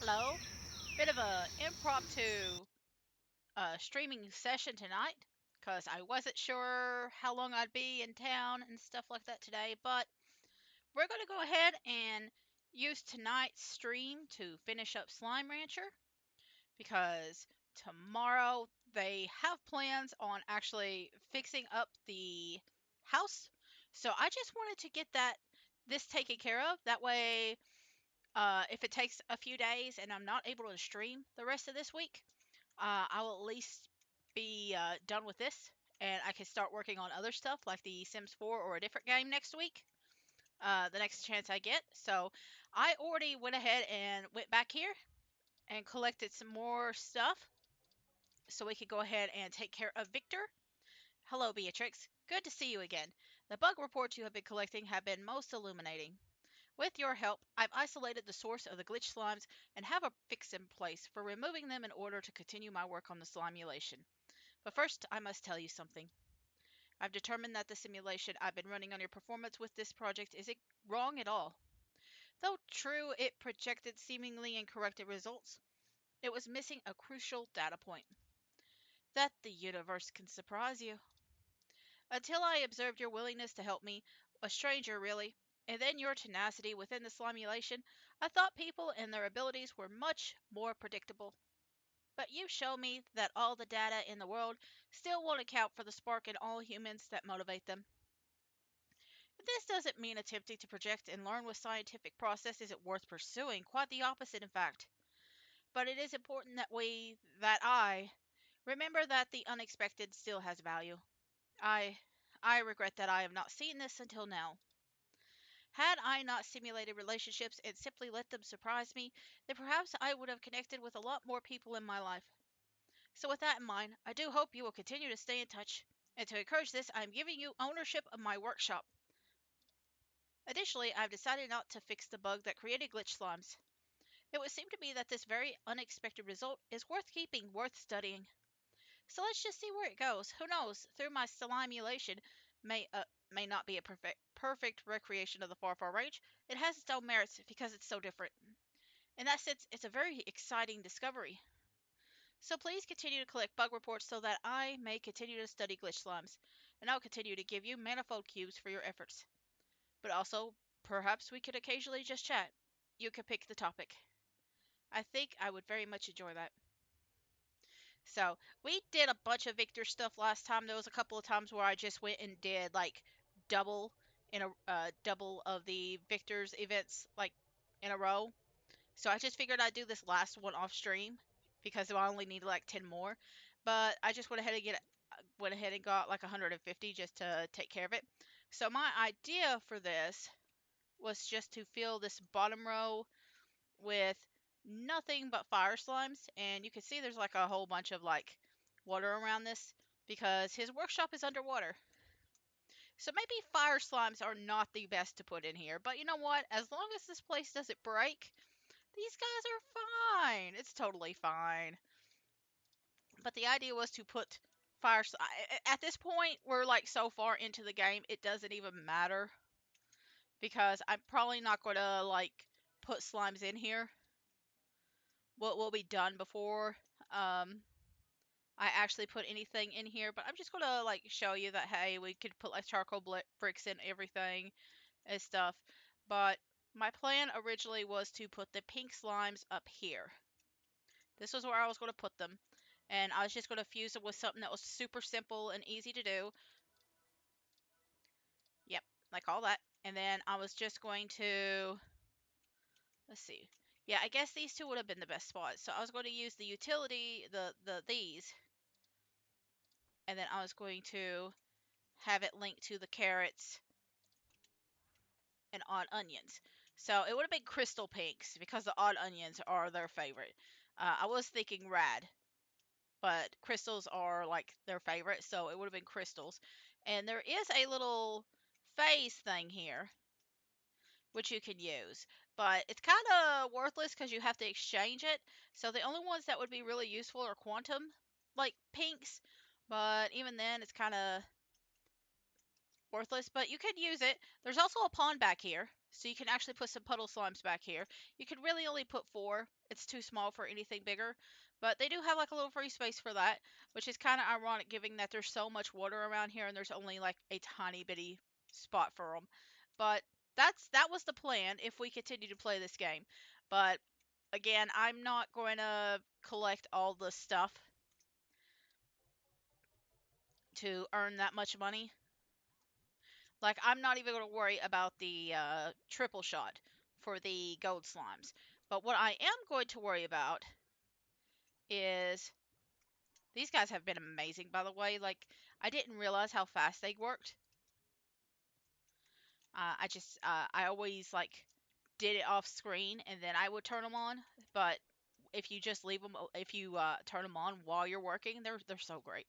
Hello. Bit of a impromptu streaming session tonight because I wasn't sure how long I'd be in town and stuff like that today, but we're going to go ahead and use tonight's stream to finish up Slime Rancher because tomorrow they have plans on actually fixing up the house. So I just wanted to get this taken care of. That way, if it takes a few days and I'm not able to stream the rest of this week, I will at least be done with this, and I can start working on other stuff like the Sims 4 or a different game next week. The next chance I get. So I already went ahead and went back here and collected some more stuff so we could go ahead and take care of Victor. Hello, Beatrix. Good to see you again. The bug reports you have been collecting have been most illuminating. With your help, I've isolated the source of the glitch slimes and have a fix in place for removing them in order to continue my work on the slimulation. But first, I must tell you something. I've determined that the simulation I've been running on your performance with this project isn't wrong at all. Though true, it projected seemingly incorrect results. It was missing a crucial data point. That the universe can surprise you. Until I observed your willingness to help me, a stranger really, and then your tenacity within the slimulation, I thought people and their abilities were much more predictable. But you show me that all the data in the world still won't account for the spark in all humans that motivate them. This doesn't mean attempting to project and learn with scientific process isn't worth pursuing, quite the opposite, in fact. But it is important that I, remember that the unexpected still has value. I, I regret that I have not seen this until now. Had I not simulated relationships and simply let them surprise me, then perhaps I would have connected with a lot more people in my life. So with that in mind, I do hope you will continue to stay in touch. And to encourage this, I am giving you ownership of my workshop. Additionally, I've decided not to fix the bug that created glitch slimes. It would seem to me that this very unexpected result is worth keeping, worth studying. So let's just see where it goes. Who knows? Through my slimulation may not be a perfect recreation of the far far range. It has its own merits because it's so different. In that sense, it's a very exciting discovery. So please continue to collect bug reports so that I may continue to study glitch slimes, and I'll continue to give you manifold cubes for your efforts. But also, perhaps we could occasionally just chat. You could pick the topic. I think I would very much enjoy that. So, we did a bunch of Victor stuff last time. There was a couple of times where I just went and did like double double of the Victor's events like in a row. So I just figured I'd do this last one off stream because I only needed like 10 more. But I just went ahead and got like 150 just to take care of it. So my idea for this was just to fill this bottom row with nothing but fire slimes, and you can see there's like a whole bunch of like water around this because his workshop is underwater. So maybe fire slimes are not the best to put in here, but you know what? As long as this place doesn't break, these guys are fine. It's totally fine. But the idea was to put at this point we're like so far into the game it doesn't even matter because I'm probably not going to like put slimes in here. What will be done before um I actually put anything in here, but I'm just going to like show you that hey, we could put like charcoal bricks in everything and stuff. But my plan originally was to put the pink slimes up here. This was where I was going to put them. And I was just going to fuse it with something that was super simple and easy to do. Yep, like all that. And then I was just going to, let's see. Yeah, I guess these two would have been the best spots. So I was going to use the utility, these, and then I was going to have it linked to the carrots and odd onions. So it would have been crystal pinks because the odd onions are their favorite. I was thinking rad, but crystals are like their favorite, so it would have been crystals. And there is a little phase thing here which you can use, but it's kind of worthless because you have to exchange it. So the only ones that would be really useful are quantum, like pinks, but even then it's kind of worthless. But you could use it. There's also a pond back here, So you can actually put some puddle slimes back here. You could really only put 4. It's too small for anything bigger. But they do have like a little free space for that, which is kind of ironic given that there's so much water around here and there's only like a tiny bitty spot for them. But that was the plan if we continue to play this game. But again, I'm not going to collect all the stuff to earn that much money. Like, I'm not even going to worry about the triple shot for the gold slimes. But what I am going to worry about is these guys have been amazing, by the way. Like, I didn't realize how fast they worked. I always, like, did it off screen and then I would turn them on. But if you just leave them, if you turn them on while you're working, they're so great.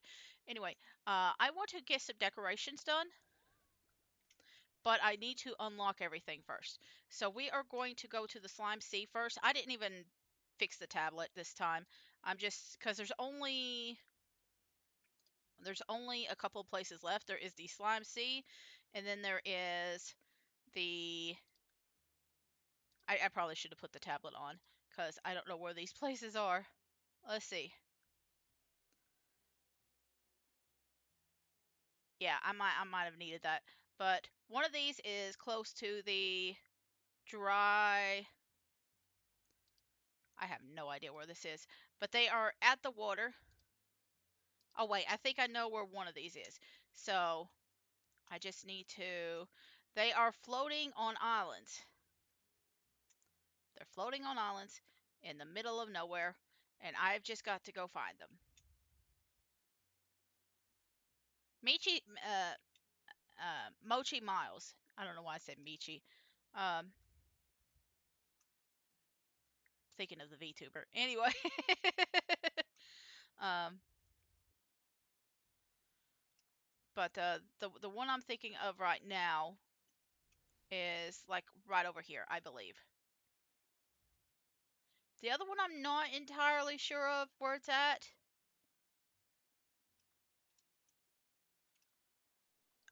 Anyway, I want to get some decorations done, but I need to unlock everything first. So we are going to go to the Slime Sea first. I didn't even fix the tablet this time. I'm just because there's only a couple of places left. There is the Slime Sea, and then there is the. I probably should have put the tablet on because I don't know where these places are. Let's see. Yeah, I might have needed that, but one of these is close to the dry. I have no idea where this is, but they are at the water. Oh, wait, I think I know where one of these is. So I just need to. They are floating on islands. They're floating on islands in the middle of nowhere, and I've just got to go find them. Michi, Mochi Miles. I don't know why I said Michi. Um, Thinking of the VTuber. Anyway, um, but the one I'm thinking of right now is like right over here, I believe. The other one I'm not entirely sure of where it's at.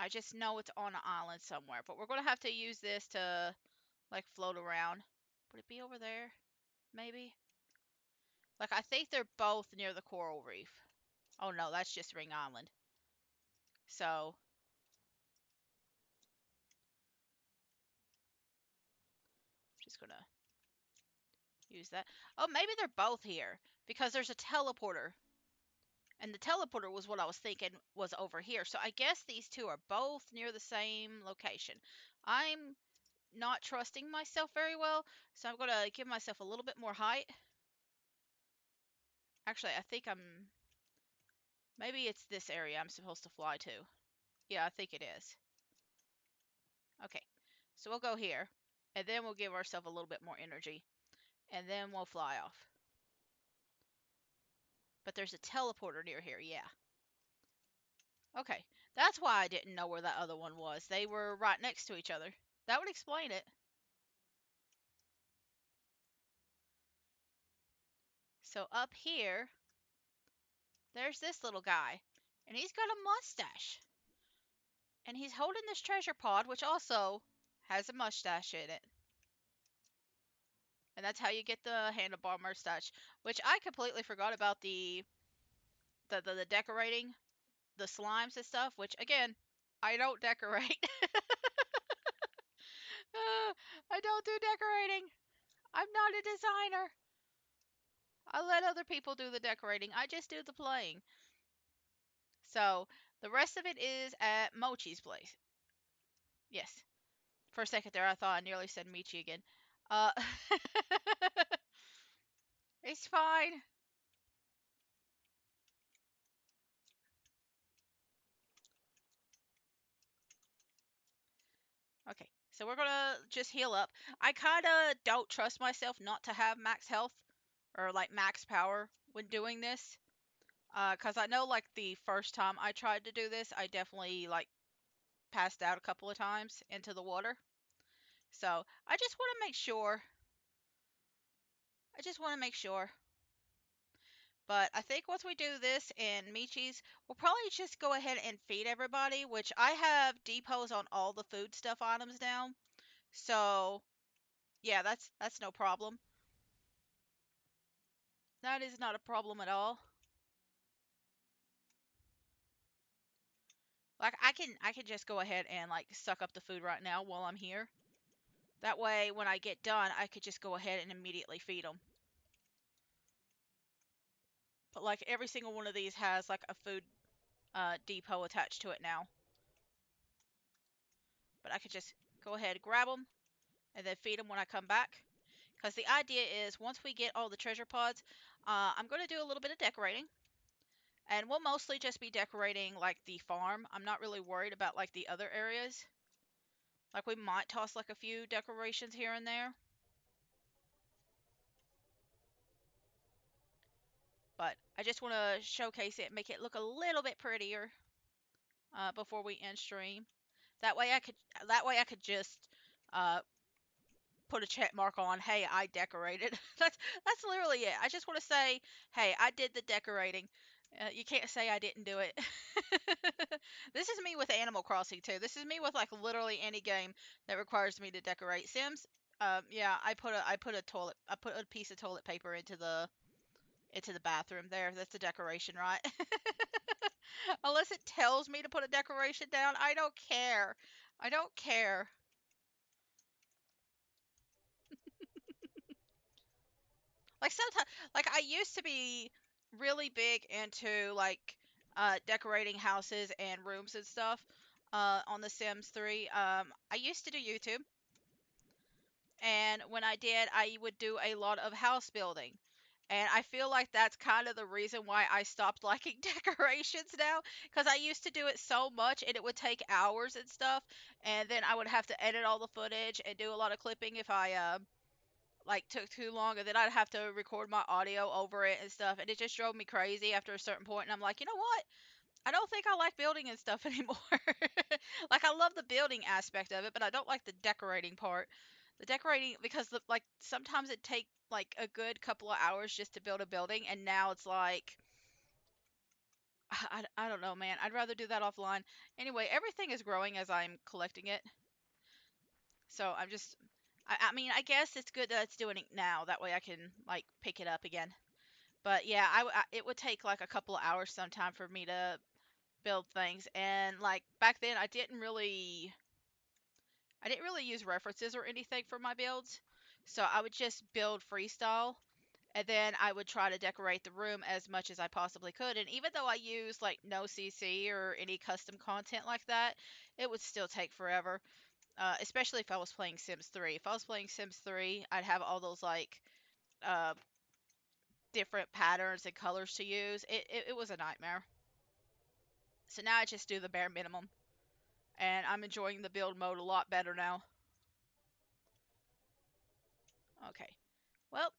I just know it's on an island somewhere, but we're going to have to use this to like float around. Would it be over there? Maybe? Like, I think they're both near the coral reef. Oh no, that's just Ring Island. So, just going to use that. Oh, maybe they're both here because there's a teleporter. And the teleporter was what I was thinking was over here. So I guess these two are both near the same location. I'm not trusting myself very well, so I'm going to give myself a little bit more height. Actually, I think maybe it's this area I'm supposed to fly to. Yeah, I think it is. Okay, so we'll go here, and then we'll give ourselves a little bit more energy, and then we'll fly off. But there's a teleporter near here, yeah. Okay, that's why I didn't know where that other one was. They were right next to each other. That would explain it. So up here, there's this little guy, and he's got a mustache. And he's holding this treasure pod, which also has a mustache in it. And that's how you get the handlebar mustache, which I completely forgot about the decorating, the slimes and stuff, which again, I don't decorate. I don't do decorating. I'm not a designer. I let other people do the decorating. I just do the playing. So the rest of it is at Mochi's place. Yes. For a second there, I thought I nearly said Michi again. Uh, it's fine. Okay, so we're gonna just heal up. I kind of don't trust myself not to have max health or like max power when doing this. Cause I know like the first time I tried to do this, I definitely like passed out a couple of times into the water. So I just want to make sure. I just want to make sure. But I think once we do this in Michi's, we'll probably just go ahead and feed everybody, which I have depots on all the food stuff items now. So yeah, that's no problem. That is not a problem at all. Like I can just go ahead and like suck up the food right now while I'm here. That way when I get done, I could just go ahead and immediately feed them. But like every single one of these has like a food depot attached to it now. But I could just go ahead, grab them, and then feed them when I come back. Because the idea is once we get all the treasure pods, I'm going to do a little bit of decorating. And we'll mostly just be decorating like the farm. I'm not really worried about like the other areas. Like we might toss like a few decorations here and there. But I just want to showcase it, make it look a little bit prettier before we end stream. That way I could that way I could just uh, put a check mark on, hey, I decorated. That's literally it. I just want to say, hey, I did the decorating. You can't say I didn't do it. This is me with Animal Crossing too. This is me with like literally any game that requires me to decorate. Sims, yeah, I put a piece of toilet paper into the bathroom. There, that's a decoration, right? Unless it tells me to put a decoration down, I don't care. I don't care. Like sometimes, like I used to be really big into like decorating houses and rooms and stuff on The Sims 3. I used to do YouTube, and when I did, I would do a lot of house building. And I feel like that's kind of the reason why I stopped liking decorations now, because I used to do it so much and it would take hours and stuff, and then I would have to edit all the footage and do a lot of clipping if I like took too long, and then I'd have to record my audio over it and stuff, and it just drove me crazy after a certain point. And I'm like, you know what? I don't think I like building and stuff anymore. Like I love the building aspect of it, but I don't like the decorating part. The decorating because like sometimes it take like a good couple of hours just to build a building, and now it's like I don't know, man. I'd rather do that offline. Anyway, everything is growing as I'm collecting it. So I'm just I mean, I guess it's good that it's doing it now. That way I can like pick it up again. But yeah, it would take like a couple of hours sometime for me to build things. And like back then I didn't really use references or anything for my builds. So I would just build freestyle, and then I would try to decorate the room as much as I possibly could. And even though I used like no CC or any custom content like that, it would still take forever. Especially if I was playing Sims 3. If I was playing Sims 3, I'd have all those like uh, different patterns and colors to use. It was a nightmare. So now I just do the bare minimum, and I'm enjoying the build mode a lot better now. Okay, well,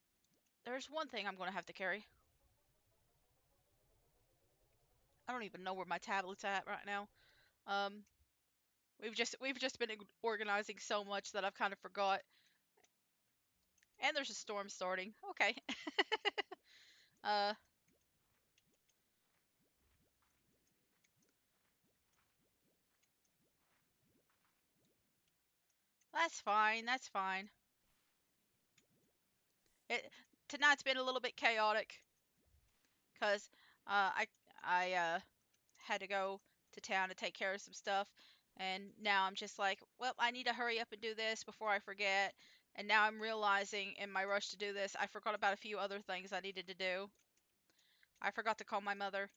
there's one thing I'm going to have to carry. I don't even know where my tablet's at right now. Um, we've just been organizing so much that I've kind of forgot. And there's a storm starting. Okay. uh, that's fine. That's fine. It tonight's been a little bit chaotic because I had to go to town to take care of some stuff, and now I'm just like, well, I need to hurry up and do this before I forget. And now I'm realizing in my rush to do this, I forgot about a few other things I needed to do. I forgot to call my mother.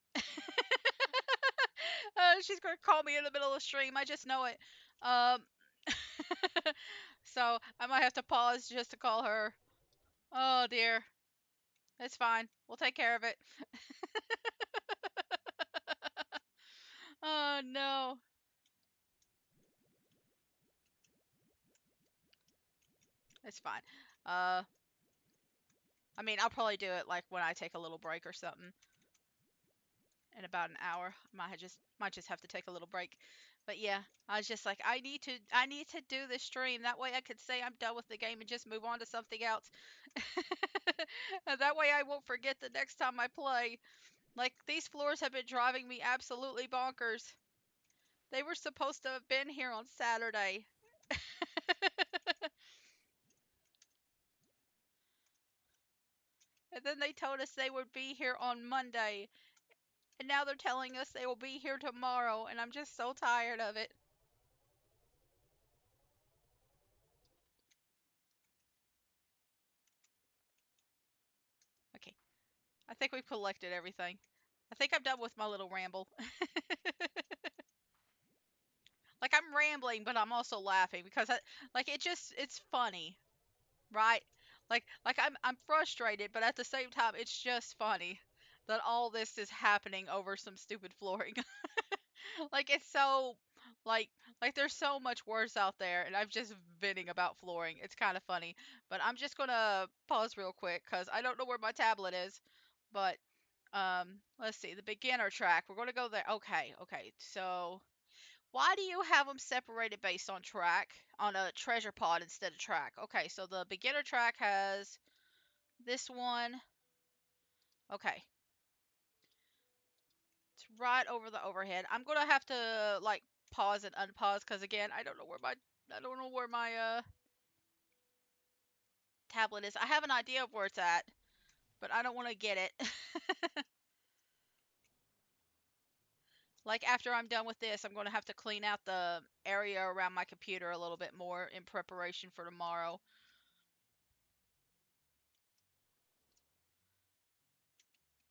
She's gonna call me in the middle of the stream. I just know it. Um, so I might have to pause just to call her. Oh dear, it's fine. We'll take care of it. Oh no, it's fine. Uh, I mean, I'll probably do it like when I take a little break or something in about an hour. Might just have to take a little break. But yeah, I was just like, I need to do this stream. That way I could say I'm done with the game and just move on to something else. And that way I won't forget the next time I play. Like these floors have been driving me absolutely bonkers. They were supposed to have been here on Saturday. And then they told us they would be here on Monday. And now they're telling us they will be here tomorrow. And I'm just so tired of it. Okay. I think we've collected everything. I think I'm done with my little ramble. Like I'm rambling, but I'm also laughing because it's funny, right? I'm frustrated, but at the same time it's just funny that all this is happening over some stupid flooring. Like it's so like like there's so much worse out there and I'm just venting about flooring. It's kind of funny. But I'm just going to pause real quick cuz I don't know where my tablet is. But let's see. The beginner track. We're going to go there. Okay. Okay. So why do you have them separated based on track on a treasure pod instead of track? Okay, so the beginner track has this one. Okay, it's right over the overhead. I'm gonna have to like pause and unpause because again, I don't know where my tablet is. I have an idea of where it's at, but I don't want to get it. Like after I'm done with this, I'm gonna have to clean out the area around my computer a little bit more in preparation for tomorrow.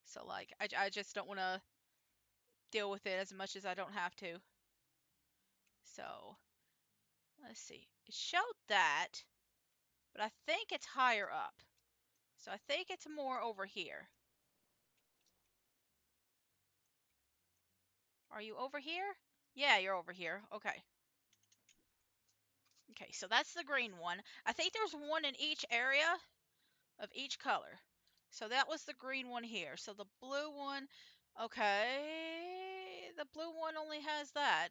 So like I just don't want to deal with it as much as I don't have to. So let's see. It showed that, but I think it's higher up. So I think it's more over here. Are you over here? Yeah, you're over here. Okay. Okay, so that's the green one. I think there's one in each area of each color. So that was the green one here. So the blue one, okay. The blue one only has that.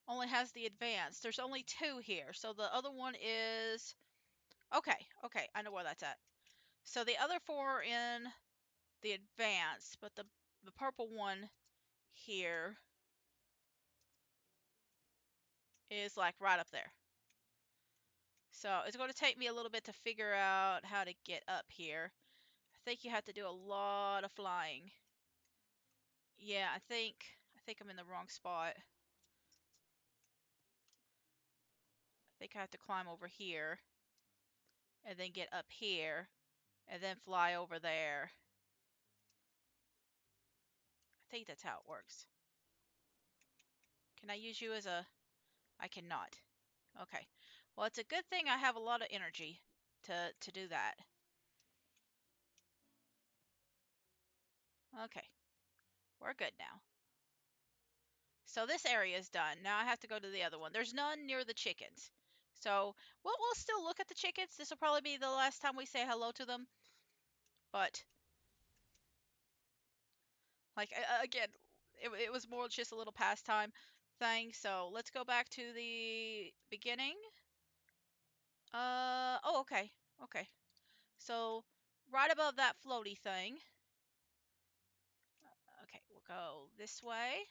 Only has the advanced. There's only two here. So the other one is, okay, okay. I know where that's at. So the other four are in the advanced, but the purple one here is like right up there. So it's going to take me a little bit to figure out how to get up here. I think you have to do a lot of flying. Yeah, I think I'm in the wrong spot. I think I have to climb over here and then get up here and then fly over there. I think that's how it works. Can I use you as a... I cannot. Okay. Well, it's a good thing I have a lot of energy to do that. Okay. We're good now. So this area is done. Now I have to go to the other one. There's none near the chickens. So we'll still look at the chickens. This will probably be the last time we say hello to them. But, like, again, it was more just a little pastime thing. So let's go back to the beginning. Oh, okay. Okay. So right above that floaty thing. Okay, we'll go this way.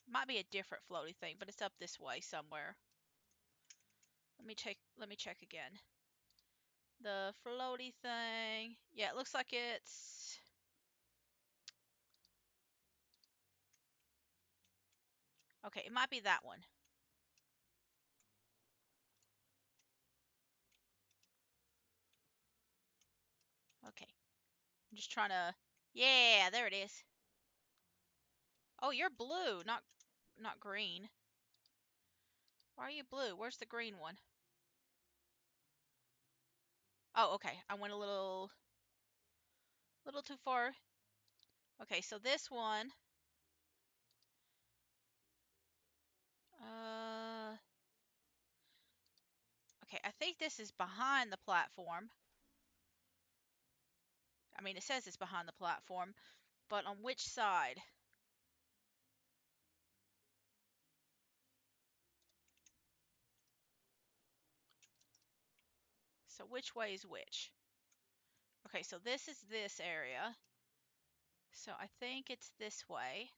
Might be a different floaty thing, but it's up this way somewhere. Let me check again. The floaty thing. Yeah, it looks like it's... Okay, it might be that one. Okay. I'm just trying to... Yeah, there it is. Oh, you're blue, not green. Why are you blue? Where's the green one? Oh, okay. I went a little too far. Okay, so this one... Uh... Okay, I think this is behind the platform. I mean, it says it's behind the platform, but on which side? So which way is which? Okay, so this is this area. So I think it's this way.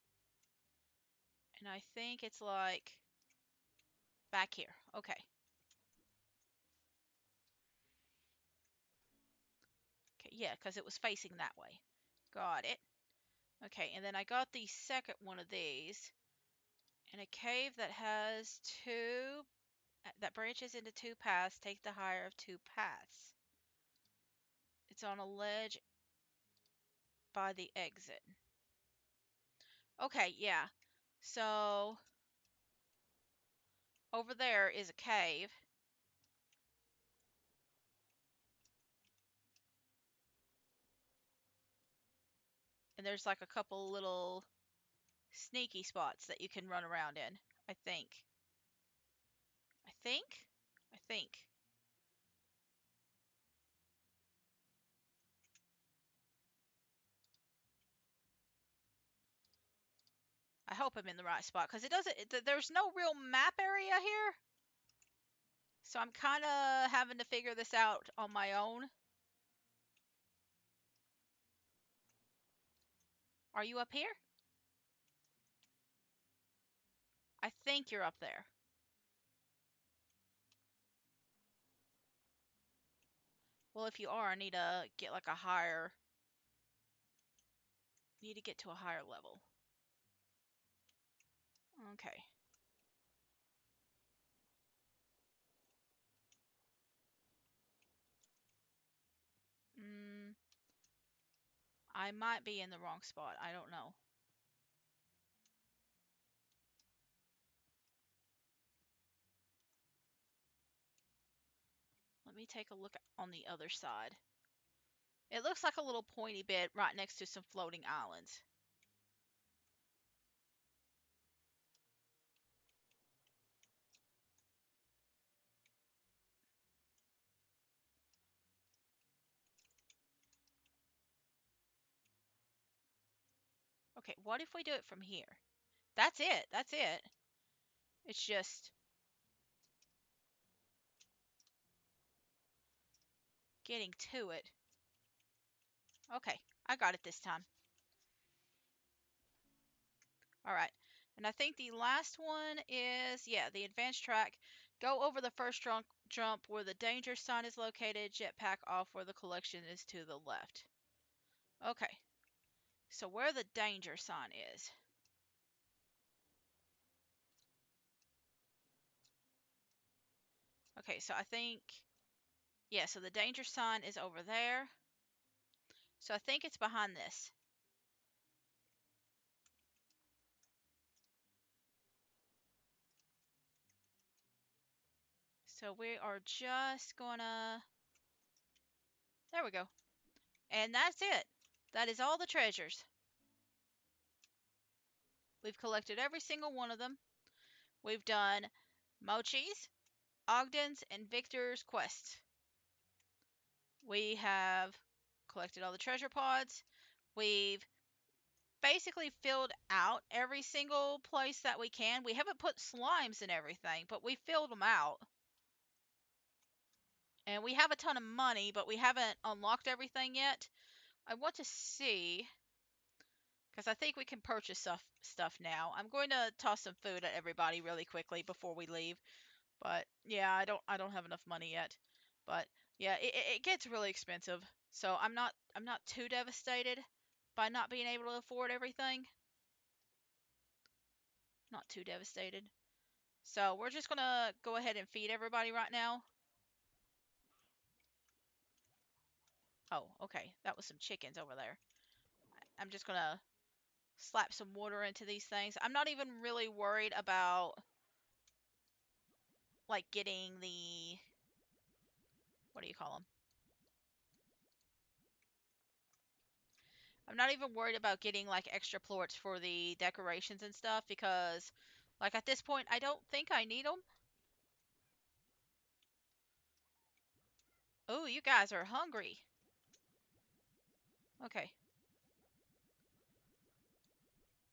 And I think it's like back here. Okay. Yeah, because it was facing that way. Got it. Okay, and then I got the second one of these in a cave that has two, that branches into two paths. Take the higher of two paths. It's on a ledge by the exit. Okay, yeah. So over there is a cave. And there's like a couple little sneaky spots that you can run around in, I think. I think? I think. I hope I'm in the right spot because it doesn't. There's no real map area here, so I'm kind of having to figure this out on my own. Are you up here? I think you're up there. Well, if you are, I need to get like a higher. Need to get to a higher level. Okay. Mm, I might be in the wrong spot. I don't know. Let me take a look on the other side. It looks like a little pointy bit right next to some floating islands. Okay, what if we do it from here? That's it. That's it. It's just getting to it. Okay, I got it this time. All right. And I think the last one is, yeah, the advanced track. Go over the first jump where the danger sign is located. Jetpack off where the collection is to the left. Okay. So where the danger sign is. Okay, so I think, yeah, so the danger sign is over there. So I think it's behind this. So we are just gonna, there we go. And that's it. That is all the treasures. We've collected every single one of them. We've done Mochi's, Ogden's, and Victor's quests. We have collected all the treasure pods. We've basically filled out every single place that we can. We haven't put slimes in everything, but we filled them out. And we have a ton of money, but we haven't unlocked everything yet. I want to see, because I think we can purchase stuff now. I'm going to toss some food at everybody really quickly before we leave. But yeah, I don't have enough money yet. But yeah, it gets really expensive. So I'm not too devastated by not being able to afford everything. Not too devastated. So we're just gonna go ahead and feed everybody right now. Oh, okay. That was some chickens over there. I'm just gonna slap some water into these things. I'm not even really worried about like getting the, what do you call them? I'm not even worried about getting like extra plorts for the decorations and stuff because like at this point I don't think I need them. Oh, you guys are hungry. Okay.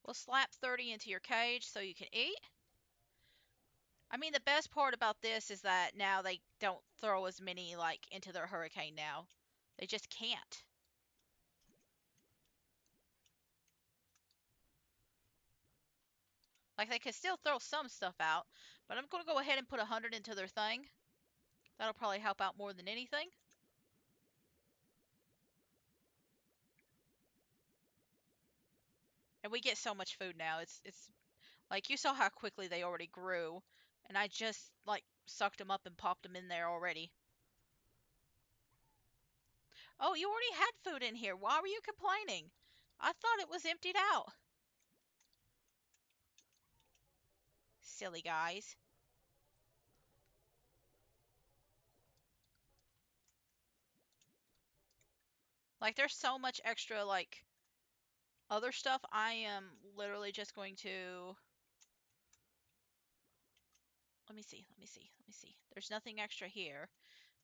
We'll slap 30 into your cage so you can eat. I mean, the best part about this is that now they don't throw as many like into their hurricane now. They just can't. Like they could still throw some stuff out, but I'm going to go ahead and put 100 into their thing. That'll probably help out more than anything. And we get so much food now. It's like you saw how quickly they already grew, and I just like sucked them up and popped them in there already. Oh, you already had food in here. Why were you complaining? I thought it was emptied out. Silly guys. Like there's so much extra like other stuff. I am literally just going to let me see, let me see, let me see. There's nothing extra here,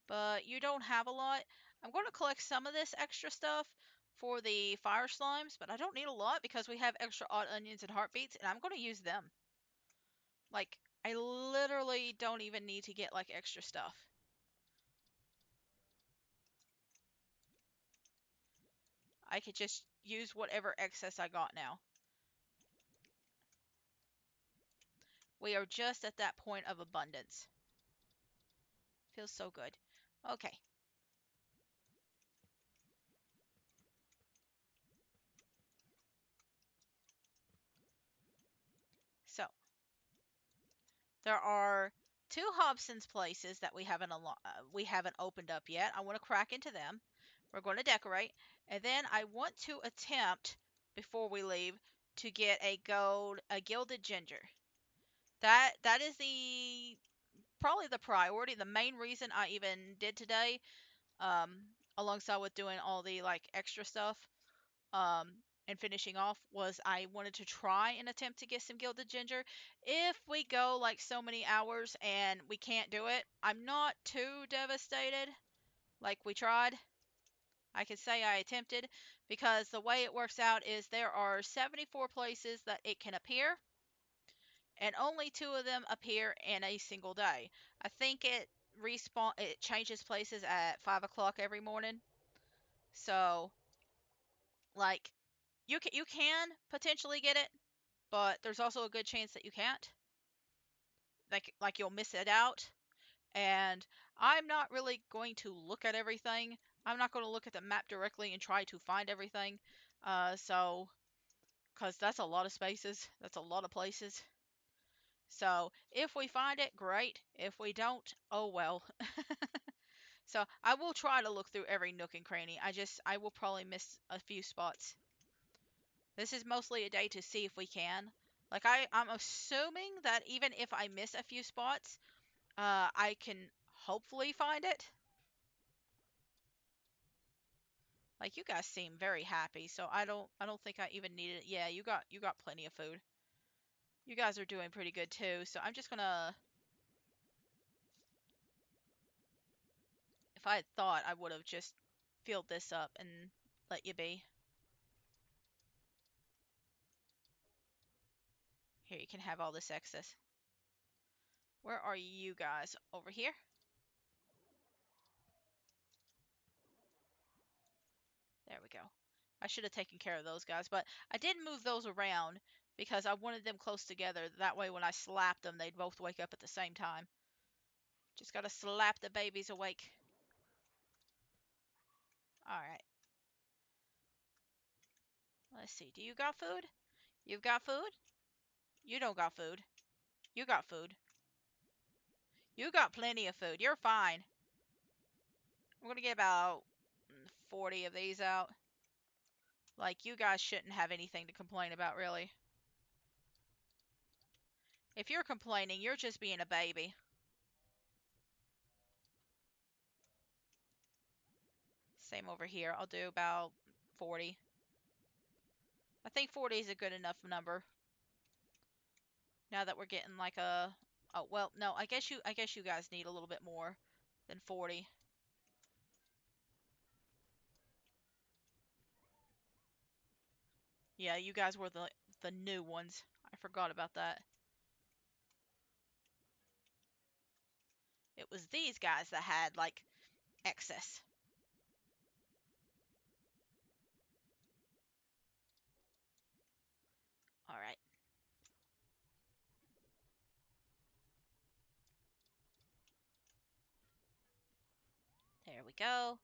but you don't have a lot. I'm going to collect some of this extra stuff for the fire slimes, but I don't need a lot because we have extra odd onions and heartbeats, and I'm going to use them. Like, I literally don't even need to get like extra stuff. I could just use whatever excess I got now. We are just at that point of abundance. Feels so good. Okay, so there are two Hobson's places that we haven't opened up yet. I want to crack into them. We're going to decorate, and then I want to attempt before we leave to get a gilded ginger. That is the probably the priority, the main reason I even did today, alongside with doing all the like extra stuff, um, and finishing off was I wanted to try and attempt to get some gilded ginger. If we go like so many hours and we can't do it, I'm not too devastated. Like we tried. I could say I attempted because the way it works out is there are 74 places that it can appear and only two of them appear in a single day. I think it changes places at 5 o'clock every morning. So like you can potentially get it, but there's also a good chance that you can't. Like you'll miss it out. And I'm not really going to look at everything. I'm not going to look at the map directly and try to find everything. So because that's a lot of spaces, that's a lot of places. So if we find it, great. If we don't, oh well. So I will try to look through every nook and cranny. I will probably miss a few spots. This is mostly a day to see if we can. Like I'm assuming that even if I miss a few spots, I can hopefully find it. Like you guys seem very happy, so I don't think I even need it. Yeah, you got plenty of food. You guys are doing pretty good too. So I'm just gonna if I had thought I would have just filled this up and let you be. Here, you can have all this excess. Where are you guys? Over here? There we go. I should have taken care of those guys, but I did move those around because I wanted them close together. That way when I slapped them, they'd both wake up at the same time. Just gotta slap the babies awake. Alright. Let's see. Do you got food? You've got food? You don't got food. You got food. You got plenty of food. You're fine. I'm gonna get about 40 of these out. Like, you guys shouldn't have anything to complain about, really. If you're complaining, you're just being a baby. Same over here. I'll do about 40. I think 40 is a good enough number. Now that we're getting like a... Oh, well, no, I guess you guys need a little bit more than 40. Yeah, you guys were the new ones. I forgot about that. It was these guys that had like excess. All right. There we go.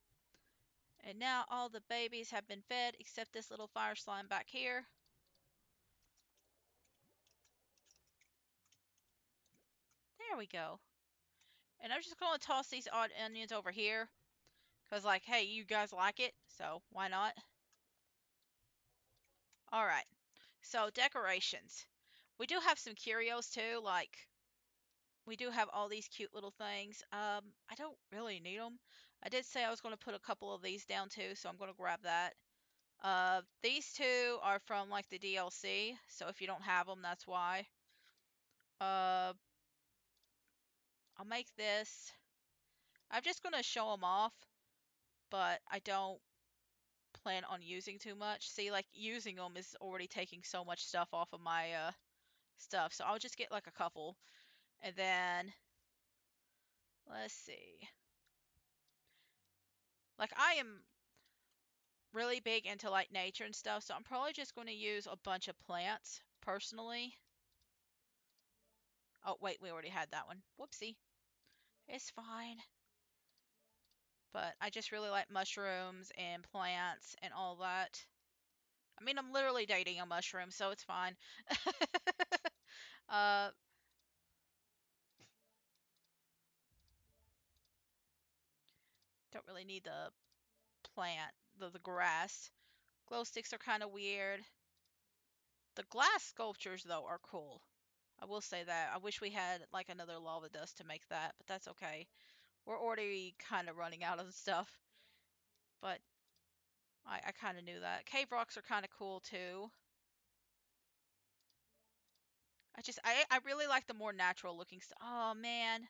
And now all the babies have been fed except this little fire slime back here. There we go. And I'm just going to toss these odd onions over here. Because, like, hey, you guys like it, so why not? Alright, so decorations. We do have some curios, too. Like, we do have all these cute little things. I don't really need them. I did say I was going to put a couple of these down, too, so I'm going to grab that. These two are from, like, the DLC, so if you don't have them, that's why. Uh, I'll make this. I'm just going to show them off, but I don't plan on using too much. See, like, using them is already taking so much stuff off of my stuff. So I'll just get like a couple. And then, let's see. Like, I am really big into like nature and stuff, so I'm probably just going to use a bunch of plants personally. Oh, wait, we already had that one. Whoopsie. It's fine. But I just really like mushrooms and plants and all that. I mean, I'm literally dating a mushroom, so it's fine. uh, don't really need the plant, the grass. Glow sticks are kind of weird. The glass sculptures, though, are cool. I will say that. I wish we had, like, another lava dust to make that, but that's okay. We're already kind of running out of stuff, but I kind of knew that. Cave rocks are kind of cool, too. I really like the more natural looking stuff. Oh, man.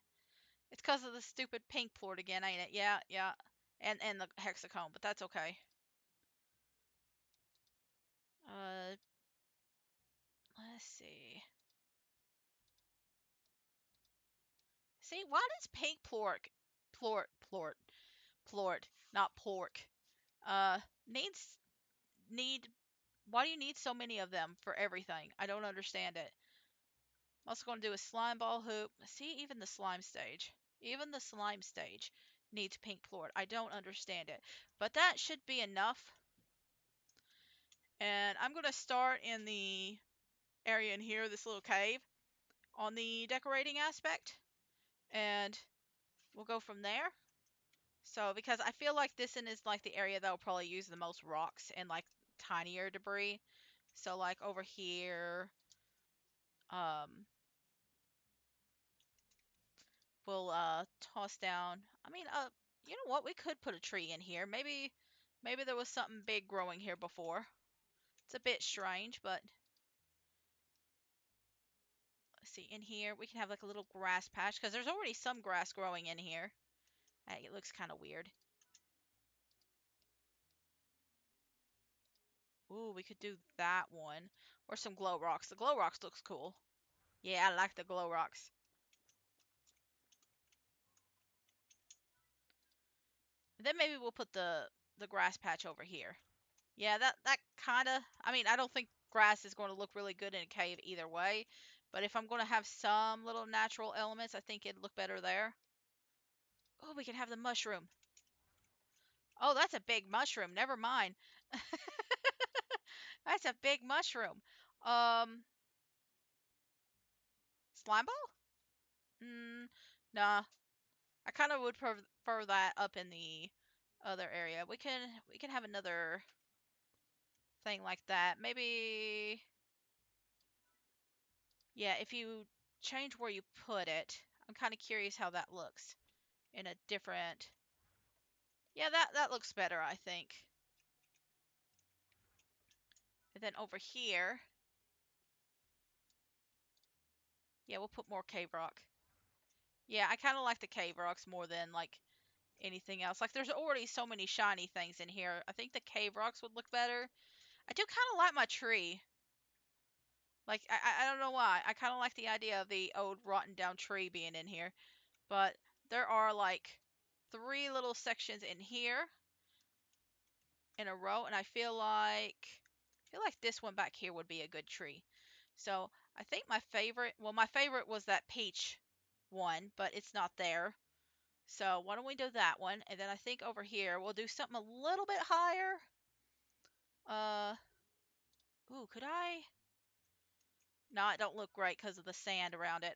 It's because of the stupid pink plort again, ain't it? Yeah, yeah. And the hexacomb, but that's okay. Uh, let's see. See, why does pink plort, not pork, needs, need, why do you need so many of them for everything? I don't understand it. I'm also going to do a slime ball hoop. See, even the slime stage. Even the slime stage needs pink plort. I don't understand it. But that should be enough. And I'm going to start in the area in here, this little cave, on the decorating aspect. And we'll go from there. So, because I feel like this one is like the area that will probably use the most rocks and like tinier debris. So, like over here, um, we'll toss down. I mean, you know what? We could put a tree in here. Maybe there was something big growing here before. It's a bit strange, but let's see. In here, we can have like a little grass patch because there's already some grass growing in here. It looks kind of weird. Ooh, we could do that one. Or some glow rocks. The glow rocks looks cool. Yeah, I like the glow rocks. Then maybe we'll put the grass patch over here. Yeah, that kind of, I mean, I don't think grass is going to look really good in a cave either way, but if I'm going to have some little natural elements, I think it'd look better there. Oh, we can have the mushroom. Oh, that's a big mushroom. Never mind. That's a big mushroom. Um, Slime ball? Nah. I kind of would prefer that up in the other area. We can have another thing like that. Maybe, yeah, if you change where you put it, I'm kind of curious how that looks in a different. Yeah, that looks better, I think. And then over here, yeah, we'll put more cave rock. Yeah, I kind of like the cave rocks more than like anything else. Like there's already so many shiny things in here. I think the cave rocks would look better. I do kind of like my tree. Like I don't know why. I kind of like the idea of the old rotten down tree being in here. But there are like three little sections in here in a row, and I feel like this one back here would be a good tree. So I think my favorite was that peach one, but it's not there. So why don't we do that one? And then I think over here we'll do something a little bit higher. Uh, ooh, could I? No, it don't look great because of the sand around it.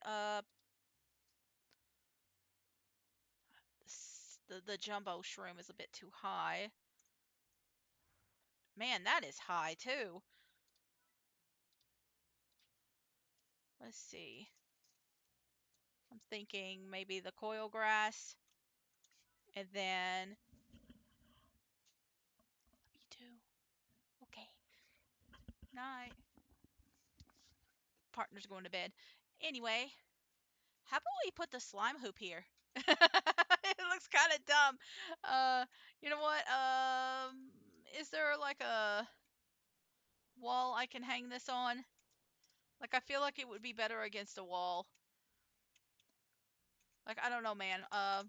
the jumbo shroom is a bit too high. Man, that is high too. Let's see. I'm thinking maybe the coil grass, and then me too. Okay. Night. Partner's going to bed. Anyway, how about we put the slime hoop here? It looks kind of dumb. You know what? Is there like a wall I can hang this on? Like, I feel like it would be better against a wall. Like, I don't know, man. I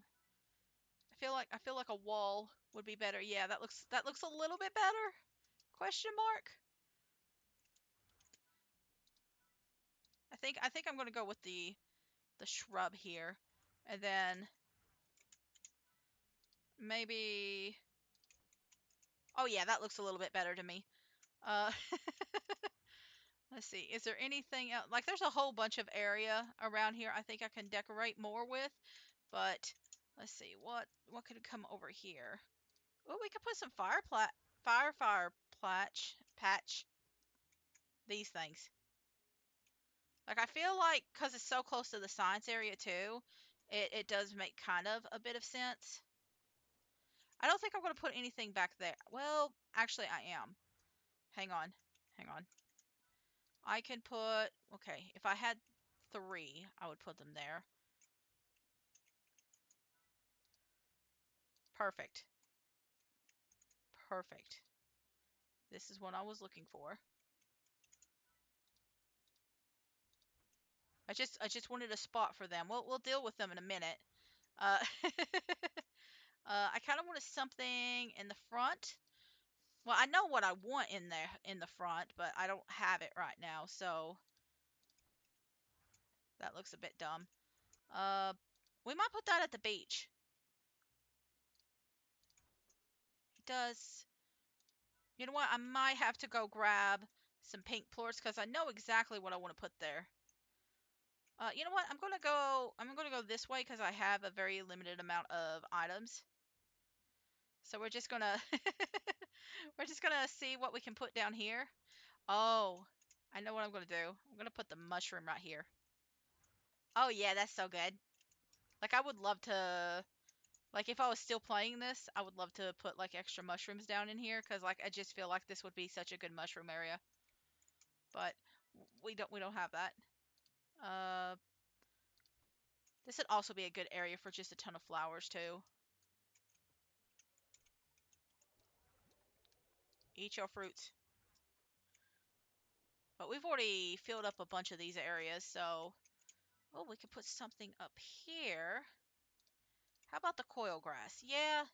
feel like a wall would be better. Yeah, that looks a little bit better. Question mark. I think I'm gonna go with the shrub here, and then maybe. Oh yeah, that looks a little bit better to me. Uh, let's see. Is there anything else? Like, there's a whole bunch of area around here I think I can decorate more with, but let's see. What could come over here? Oh, we could put some fire patch. These things. Like, I feel like because it's so close to the science area too, it does make kind of a bit of sense. I don't think I'm going to put anything back there. Well, actually, I am. Hang on. Hang on. I can put, okay, if I had 3, I would put them there. Perfect. Perfect. This is what I was looking for. I just wanted a spot for them. We'll deal with them in a minute. Uh, I kind of wanted something in the front. Well, I know what I want in there in the front, but I don't have it right now, so that looks a bit dumb. Uh, we might put that at the beach. It does. You know what? I might have to go grab some pink plorts because I know exactly what I want to put there. You know what? I'm gonna go this way because I have a very limited amount of items. So we're just gonna we're just gonna see what we can put down here. Oh, I know what I'm gonna do. I'm gonna put the mushroom right here. Oh yeah, that's so good. Like, I would love to, like, if I was still playing this, I would love to put like extra mushrooms down in here because, like, I just feel like this would be such a good mushroom area. But we don't have that. Uh, this would also be a good area for just a ton of flowers too. Eat your fruits. But we've already filled up a bunch of these areas, so oh, we could put something up here. How about the coil grass? Yeah,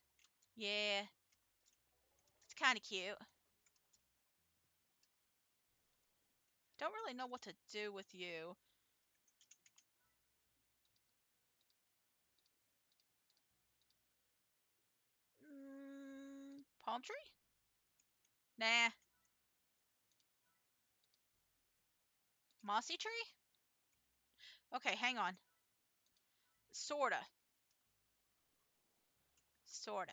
yeah, it's kind of cute. Don't really know what to do with you. Palm tree? Nah. Mossy tree? Okay, hang on. Sorta. Sorta.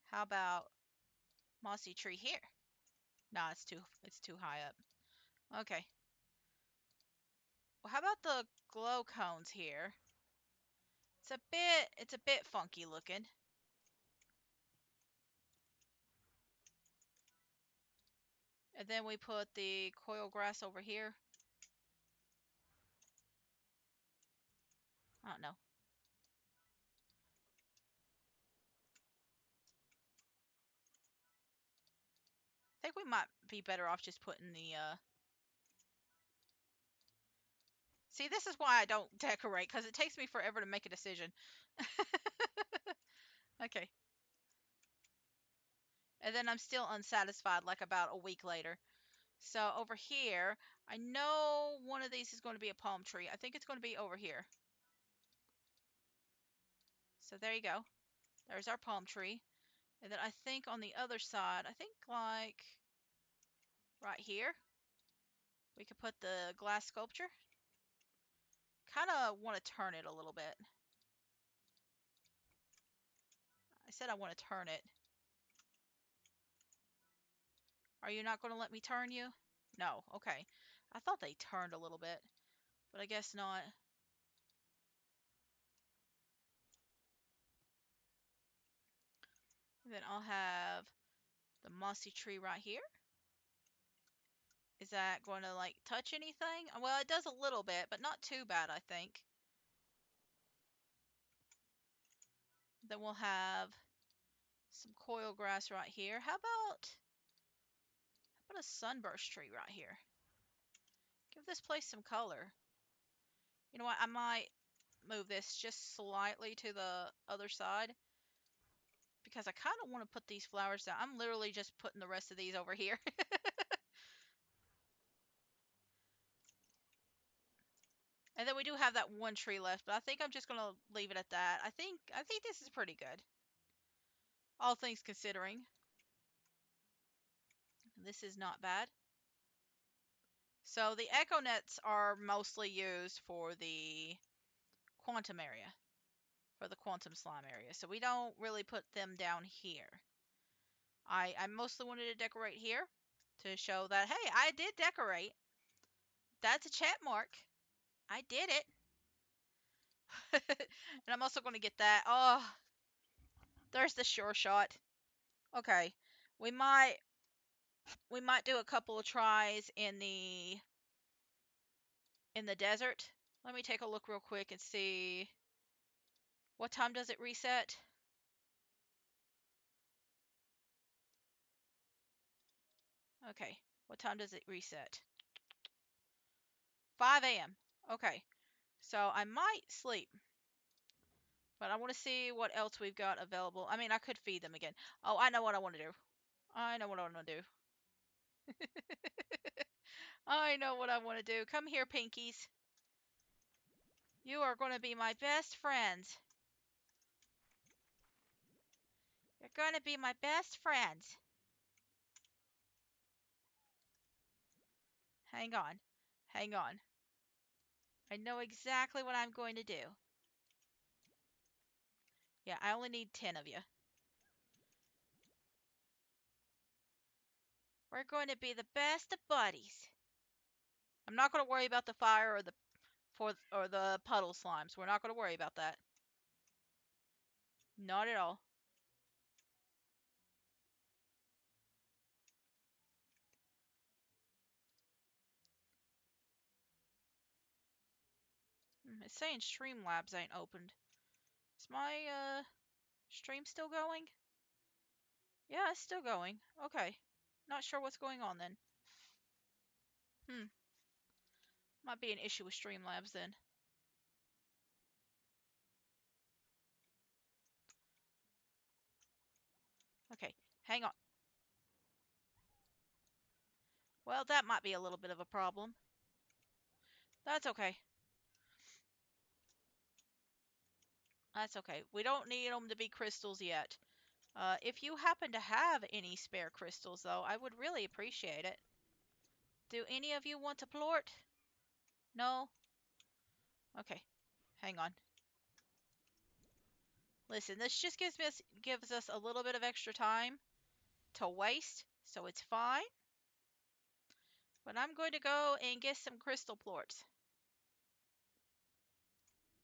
How about mossy tree here? Nah, it's too high up. Okay. Well, how about the glow cones here? It's a bit funky looking. And then we put the coil grass over here. I don't know. I think we might be better off just putting the See, this is why I don't decorate, because it takes me forever to make a decision. Okay. And then I'm still unsatisfied like about a week later. So over here, I know one of these is going to be a palm tree. I think it's going to be over here. So there you go. There's our palm tree. And then I think on the other side, I think like right here, we could put the glass sculpture. kind of want to turn it a little bit. I said I want to turn it. Are you not going to let me turn you? No. Okay. I thought they turned a little bit, but I guess not. And then I'll have the mossy tree right here. Is that going to like touch anything? Well, it does a little bit, but not too bad, I think. Then we'll have some coil grass right here. How about a sunburst tree right here? Give this place some color. You know what? I might move this just slightly to the other side because I kind of want to put these flowers down. I'm literally just putting the rest of these over here. And then we do have that one tree left, but I think I'm just going to leave it at that. I think this is pretty good. All things considering. This is not bad. So the echo nets are mostly used for the quantum area, for the quantum slime area. So we don't really put them down here. I mostly wanted to decorate here to show that, hey, I did decorate. That's a chat mark. I did it. And I'm also going to get that. Oh, there's the sure shot. Okay. We might do a couple of tries in the desert. Let me take a look real quick and see what time does it reset? Okay. What time does it reset? 5 a.m. Okay. So I might sleep. But I want to see what else we've got available. I mean, I could feed them again. Oh, I know what I want to do. I know what I want to do. I know what I want to do. Come here, Pinkies. You are going to be my best friends. You're going to be my best friends. Hang on. Hang on. I know exactly what I'm going to do. Yeah, I only need 10 of you. We're going to be the best of buddies. I'm not going to worry about the fire or the puddle slimes. We're not going to worry about that. Not at all. It's saying Streamlabs ain't opened. Is my stream still going? Yeah, it's still going. Okay. Not sure what's going on then. Might be an issue with Streamlabs then. Okay, hang on. Well, that might be a little bit of a problem. That's okay. That's okay. We don't need them to be crystals yet. If you happen to have any spare crystals, though, I would really appreciate it. Do any of you want to plort? No? Okay, hang on. Listen, this just gives us a little bit of extra time to waste, so it's fine. But I'm going to go and get some crystal plorts.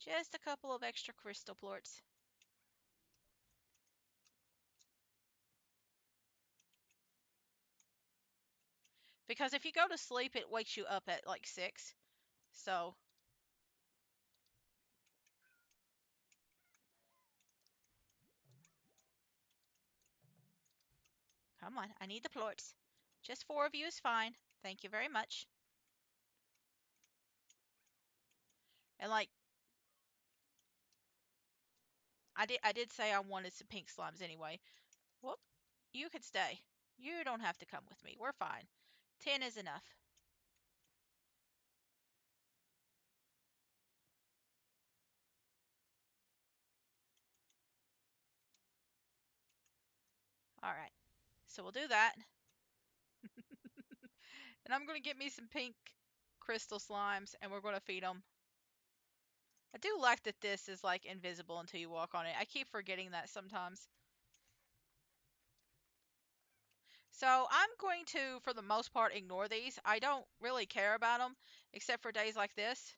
Just a couple of extra crystal plorts. Because if you go to sleep, it wakes you up at like 6. So, come on. I need the plorts. Just 4 of you is fine. Thank you very much. And like, I did say I wanted some pink slimes anyway. Whoop. You could stay. You don't have to come with me. We're fine. 10 is enough. All right. So we'll do that. And I'm going to get me some pink crystal slimes and we're going to feed them. I do like that this is like invisible until you walk on it. I keep forgetting that sometimes. So I'm going to, for the most part, ignore these. I don't really care about them, except for days like this,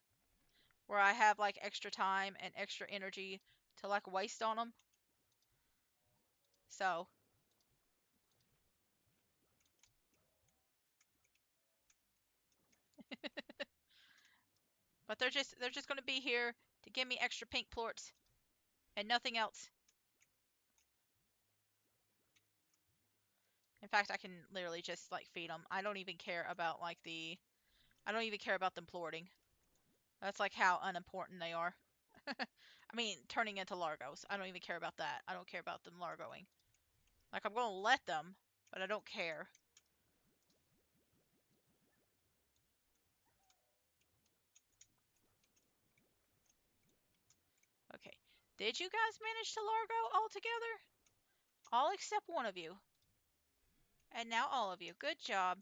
where I have like extra time and extra energy to like waste on them. So, but they're just going to be here to give me extra pink plorts and nothing else. In fact, I can literally just like feed them. I don't even care about like I don't even care about them plorting. That's like how unimportant they are. I mean, turning into Largos. I don't even care about that. I don't care about them Largoing. Like, I'm going to let them, but I don't care. Okay. Did you guys manage to Largo all together? All except one of you. And now all of you. Good job.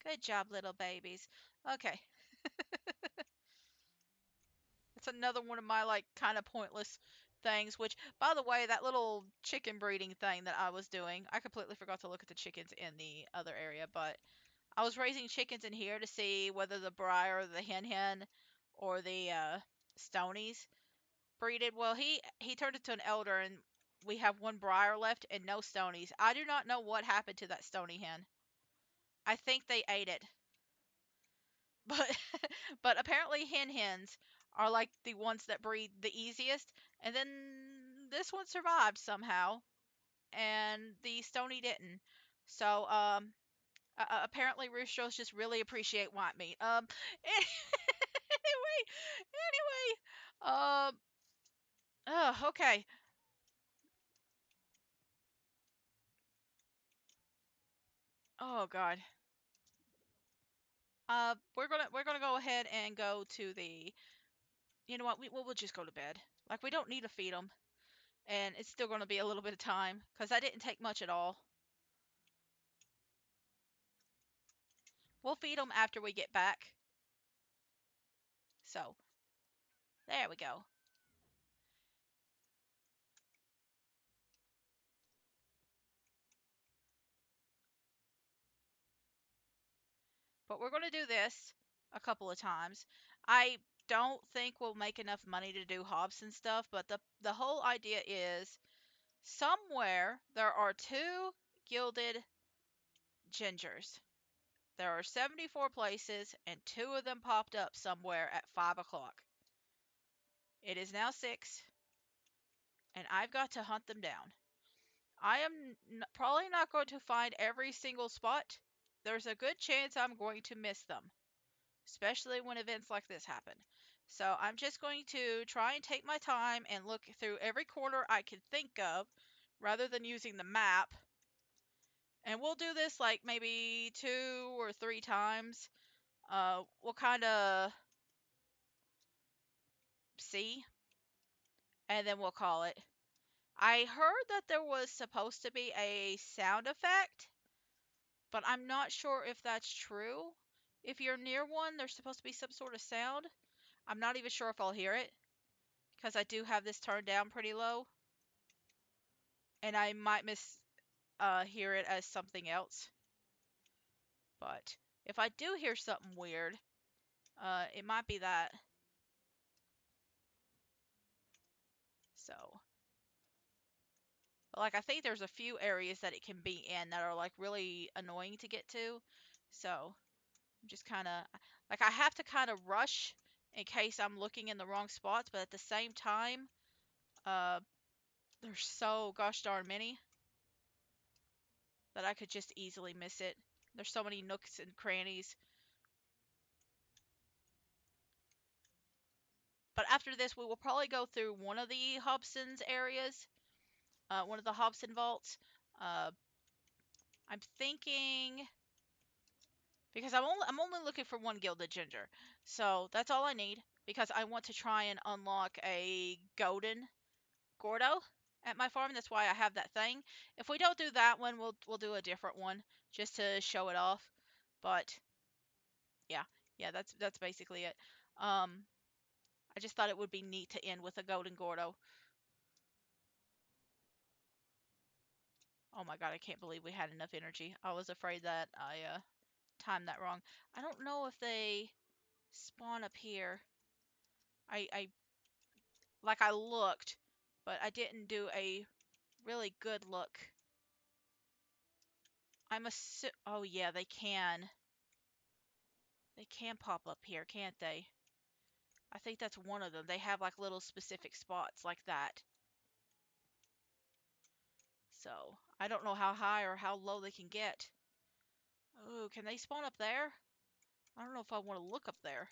Good job, little babies. Okay. It's another one of my, like, kind of pointless things, which, by the way, that little chicken breeding thing that I was doing, I completely forgot to look at the chickens in the other area, but I was raising chickens in here to see whether the Briar, the hen, or the Stonies breeded. Well, he turned into an elder, and we have one Briar left and no Stonies. I do not know what happened to that Stony hen. I think they ate it, but but apparently hens are like the ones that breed the easiest, and then this one survived somehow, and the Stony didn't. So apparently roosters just really appreciate white meat. Anyway, okay. Oh God. We're gonna go ahead and go to the. You know what? We'll just go to bed. Like we don't need to feed them, and it's still gonna be a little bit of time because I didn't take much at all. We'll feed them after we get back. So there we go. But we're gonna do this a couple of times. I don't think we'll make enough money to do Hobson stuff, but the whole idea is somewhere there are two gilded gingers. There are 74 places, and two of them popped up somewhere at 5 o'clock. It is now 6, and I've got to hunt them down. I am probably not going to find every single spot. There's a good chance I'm going to miss them, especially when events like this happen. So I'm just going to try and take my time and look through every corner I can think of rather than using the map. And we'll do this like maybe 2 or 3 times. We'll kind of see, and then we'll call it. I heard that there was supposed to be a sound effect, but I'm not sure if that's true. If you're near one, there's supposed to be some sort of sound. I'm not even sure if I'll hear it because I do have this turned down pretty low, and I might hear it as something else. But if I do hear something weird, it might be that. So, like, I think there's a few areas that it can be in that are like really annoying to get to. So, I'm just kind of like I have to kind of rush in case I'm looking in the wrong spots, but at the same time, uh, there's so gosh darn many that I could just easily miss it. There's so many nooks and crannies. But after this, we will probably go through one of the Hobson's areas, one of the Hobson Vaults. Uh, I'm thinking because I'm only looking for one gilded ginger, so that's all I need because I want to try and unlock a golden Gordo at my farm. That's why I have that thing. If we don't do that one, we'll do a different one just to show it off. But yeah, yeah, that's basically it. Um, I just thought it would be neat to end with a Golden Gordo. Oh my god, I can't believe we had enough energy. I was afraid that I timed that wrong. I don't know if they spawn up here. I like I looked, but I didn't do a really good look. Oh yeah, they can. They can pop up here, can't they? I think that's one of them. They have like little specific spots like that. So, I don't know how high or how low they can get. Oh, can they spawn up there? I don't know if I want to look up there.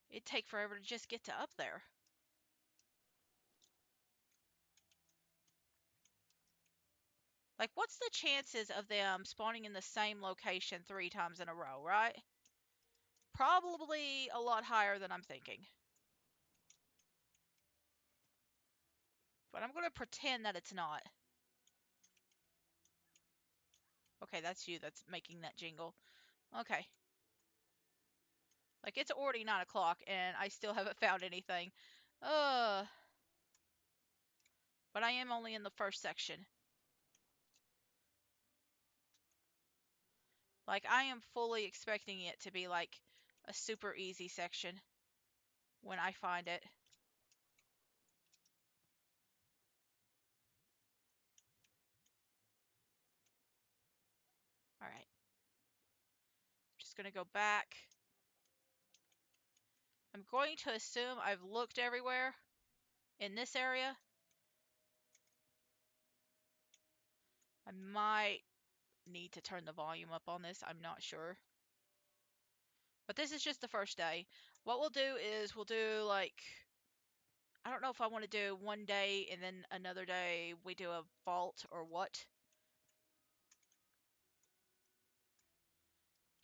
It'd take forever to just get to up there. Like, what's the chances of them spawning in the same location 3 times in a row, right? Probably a lot higher than I'm thinking. But I'm going to pretend that it's not. Okay, that's you that's making that jingle. Okay. Like, it's already 9 o'clock, and I still haven't found anything. But I am only in the first section. Like, I am fully expecting it to be, like, a super easy section when I find it. Alright. Just gonna go back. I'm going to assume I've looked everywhere in this area. I might need to turn the volume up on this. I'm not sure. But this is just the first day. What we'll do is we'll do like, I don't know if I want to do one day and then another day we do a vault or what.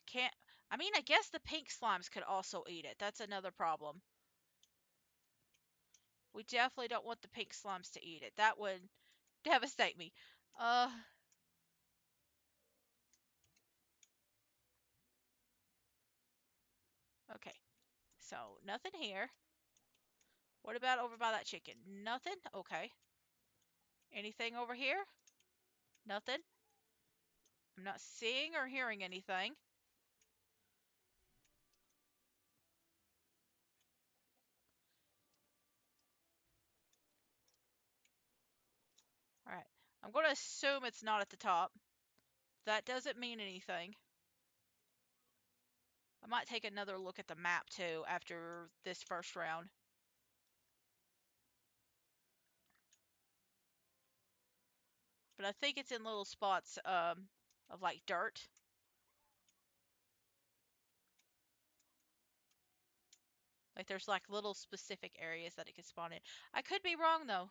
Can't, I mean, I guess the pink slimes could also eat it. That's another problem. We definitely don't want the pink slimes to eat it. That would devastate me. Okay. So, nothing here. What about over by that chicken? Nothing? Okay. Anything over here? Nothing. I'm not seeing or hearing anything. Alright. I'm going to assume it's not at the top. That doesn't mean anything. I might take another look at the map too after this first round. But I think it's in little spots of like dirt. Like there's like little specific areas that it could spawn in. I could be wrong though.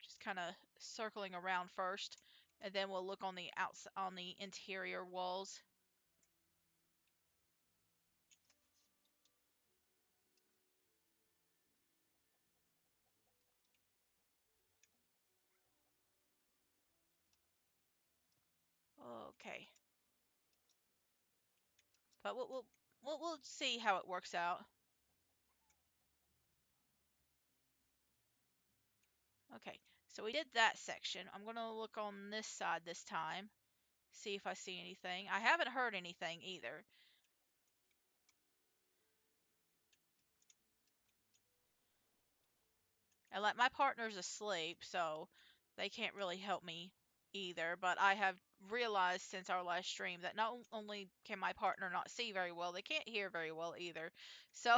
Just kind of circling around first, and then we'll look on the outside, on the interior walls. Okay. But we'll see how it works out. Okay, so we did that section. I'm gonna look on this side this time, see if I see anything. I haven't heard anything either. And like my partner's asleep, so they can't really help me either. But I have realized since our last stream that not only can my partner not see very well, they can't hear very well either. So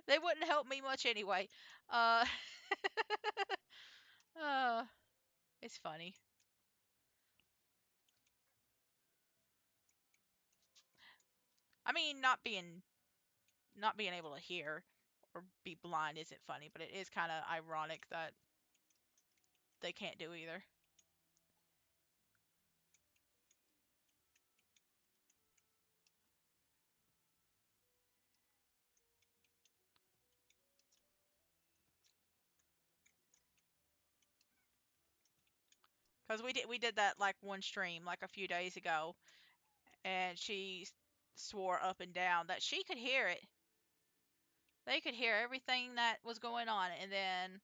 they wouldn't help me much anyway. Uh, uh, it's funny. I mean, not being able to hear or be blind isn't funny, but it is kind of ironic that they can't do either. Because we did that like one stream like a few days ago, and she swore up and down that she could hear it. They could hear everything that was going on, and then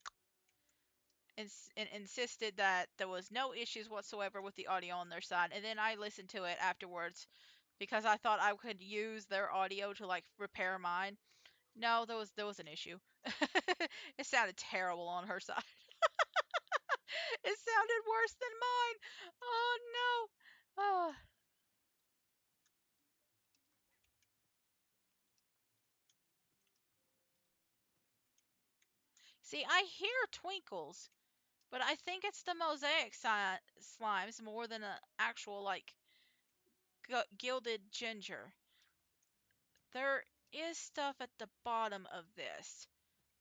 insisted that there was no issues whatsoever with the audio on their side. And then I listened to it afterwards because I thought I could use their audio to like repair mine. No, there was an issue. It sounded terrible on her side. It sounded worse than mine. Oh no. Oh. See, I hear twinkles, but I think it's the mosaic slimes more than an actual like gilded ginger. There is stuff at the bottom of this.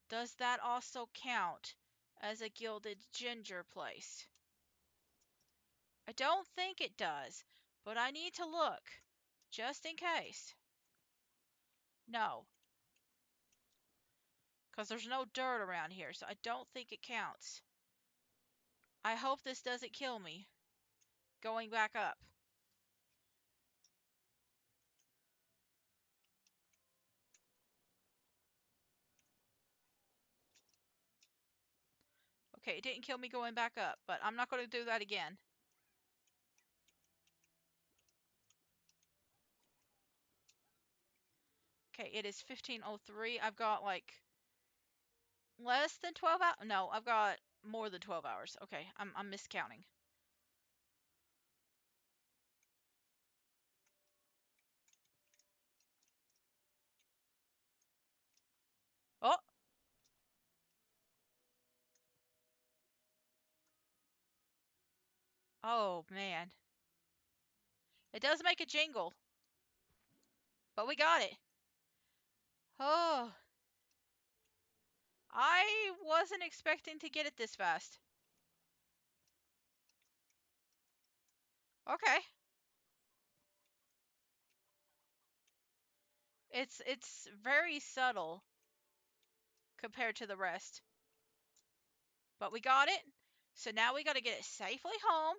Does that also count as a gilded ginger place? I don't think it does, but I need to look, just in case. No, because there's no dirt around here, so I don't think it counts. I hope this doesn't kill me. Going back up. Okay, it didn't kill me going back up, but I'm not going to do that again. Okay, it is 15:03. I've got like less than 12 hours. No, I've got more than 12 hours. Okay, I'm miscounting. Oh, oh man. It does make a jingle, but we got it. Oh, I wasn't expecting to get it this fast. Okay. It's very subtle compared to the rest. But we got it. So now we got to get it safely home.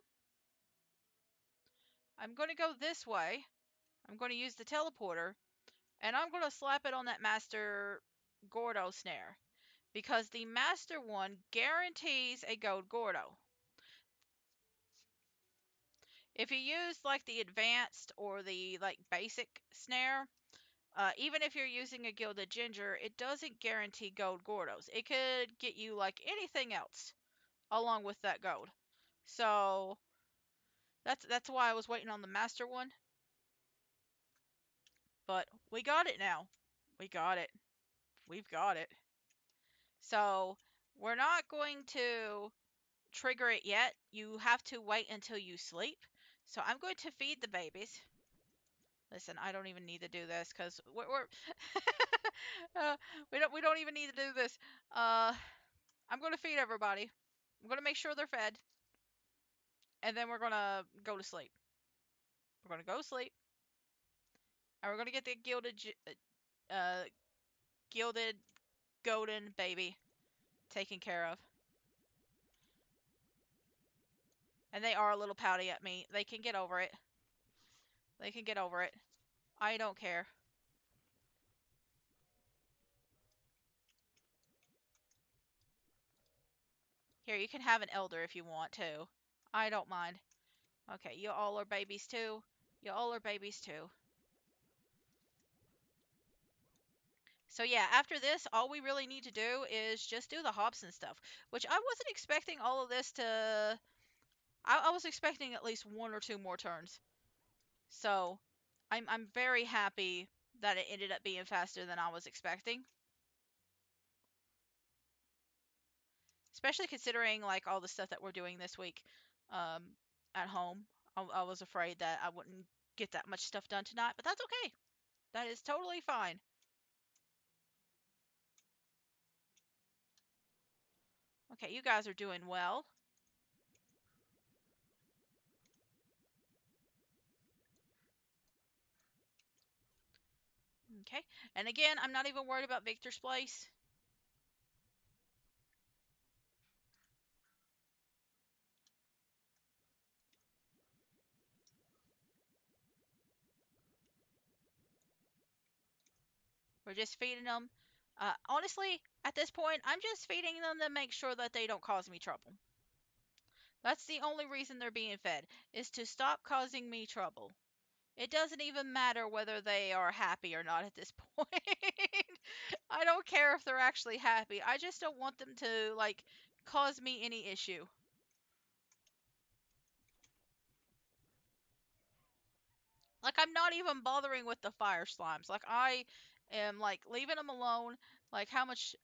I'm going to go this way. I'm going to use the teleporter, and I'm going to slap it on that Master Gordo snare, because the Master one guarantees a Gold Gordo. If you use like the advanced or the like basic snare, even if you're using a Gilded Ginger, it doesn't guarantee Gold Gordos. It could get you like anything else along with that gold. So that's why I was waiting on the Master one. But we got it now. We got it. We've got it. So we're not going to trigger it yet. You have to wait until you sleep. So I'm going to feed the babies. Listen, I don't even need to do this because we're uh, we don't even need to do this. I'm going to feed everybody. I'm going to make sure they're fed, and then we're going to go to sleep. We're going to go to sleep, and we're going to get the uh, gilded golden baby taken care of. And they are a little pouty at me. They can get over it. They can get over it. I don't care. Here, you can have an elder if you want to. I don't mind. Okay, you all are babies too. You all are babies too. So yeah, after this, all we really need to do is just do the Hobson stuff, which I wasn't expecting all of this to... I was expecting at least one or two more turns. So I'm very happy that it ended up being faster than I was expecting. Especially considering like all the stuff that we're doing this week um, at home. I was afraid that I wouldn't get that much stuff done tonight, but that's okay. That is totally fine. Okay, you guys are doing well. Okay, and again, I'm not even worried about Victor's place. We're just feeding them. Honestly, at this point, I'm just feeding them to make sure that they don't cause me trouble. That's the only reason they're being fed, is to stop causing me trouble. It doesn't even matter whether they are happy or not at this point. I don't care if they're actually happy. I just don't want them to, like, cause me any issue. Like, I'm not even bothering with the fire slimes. Like, I am, like, leaving them alone. Like, how much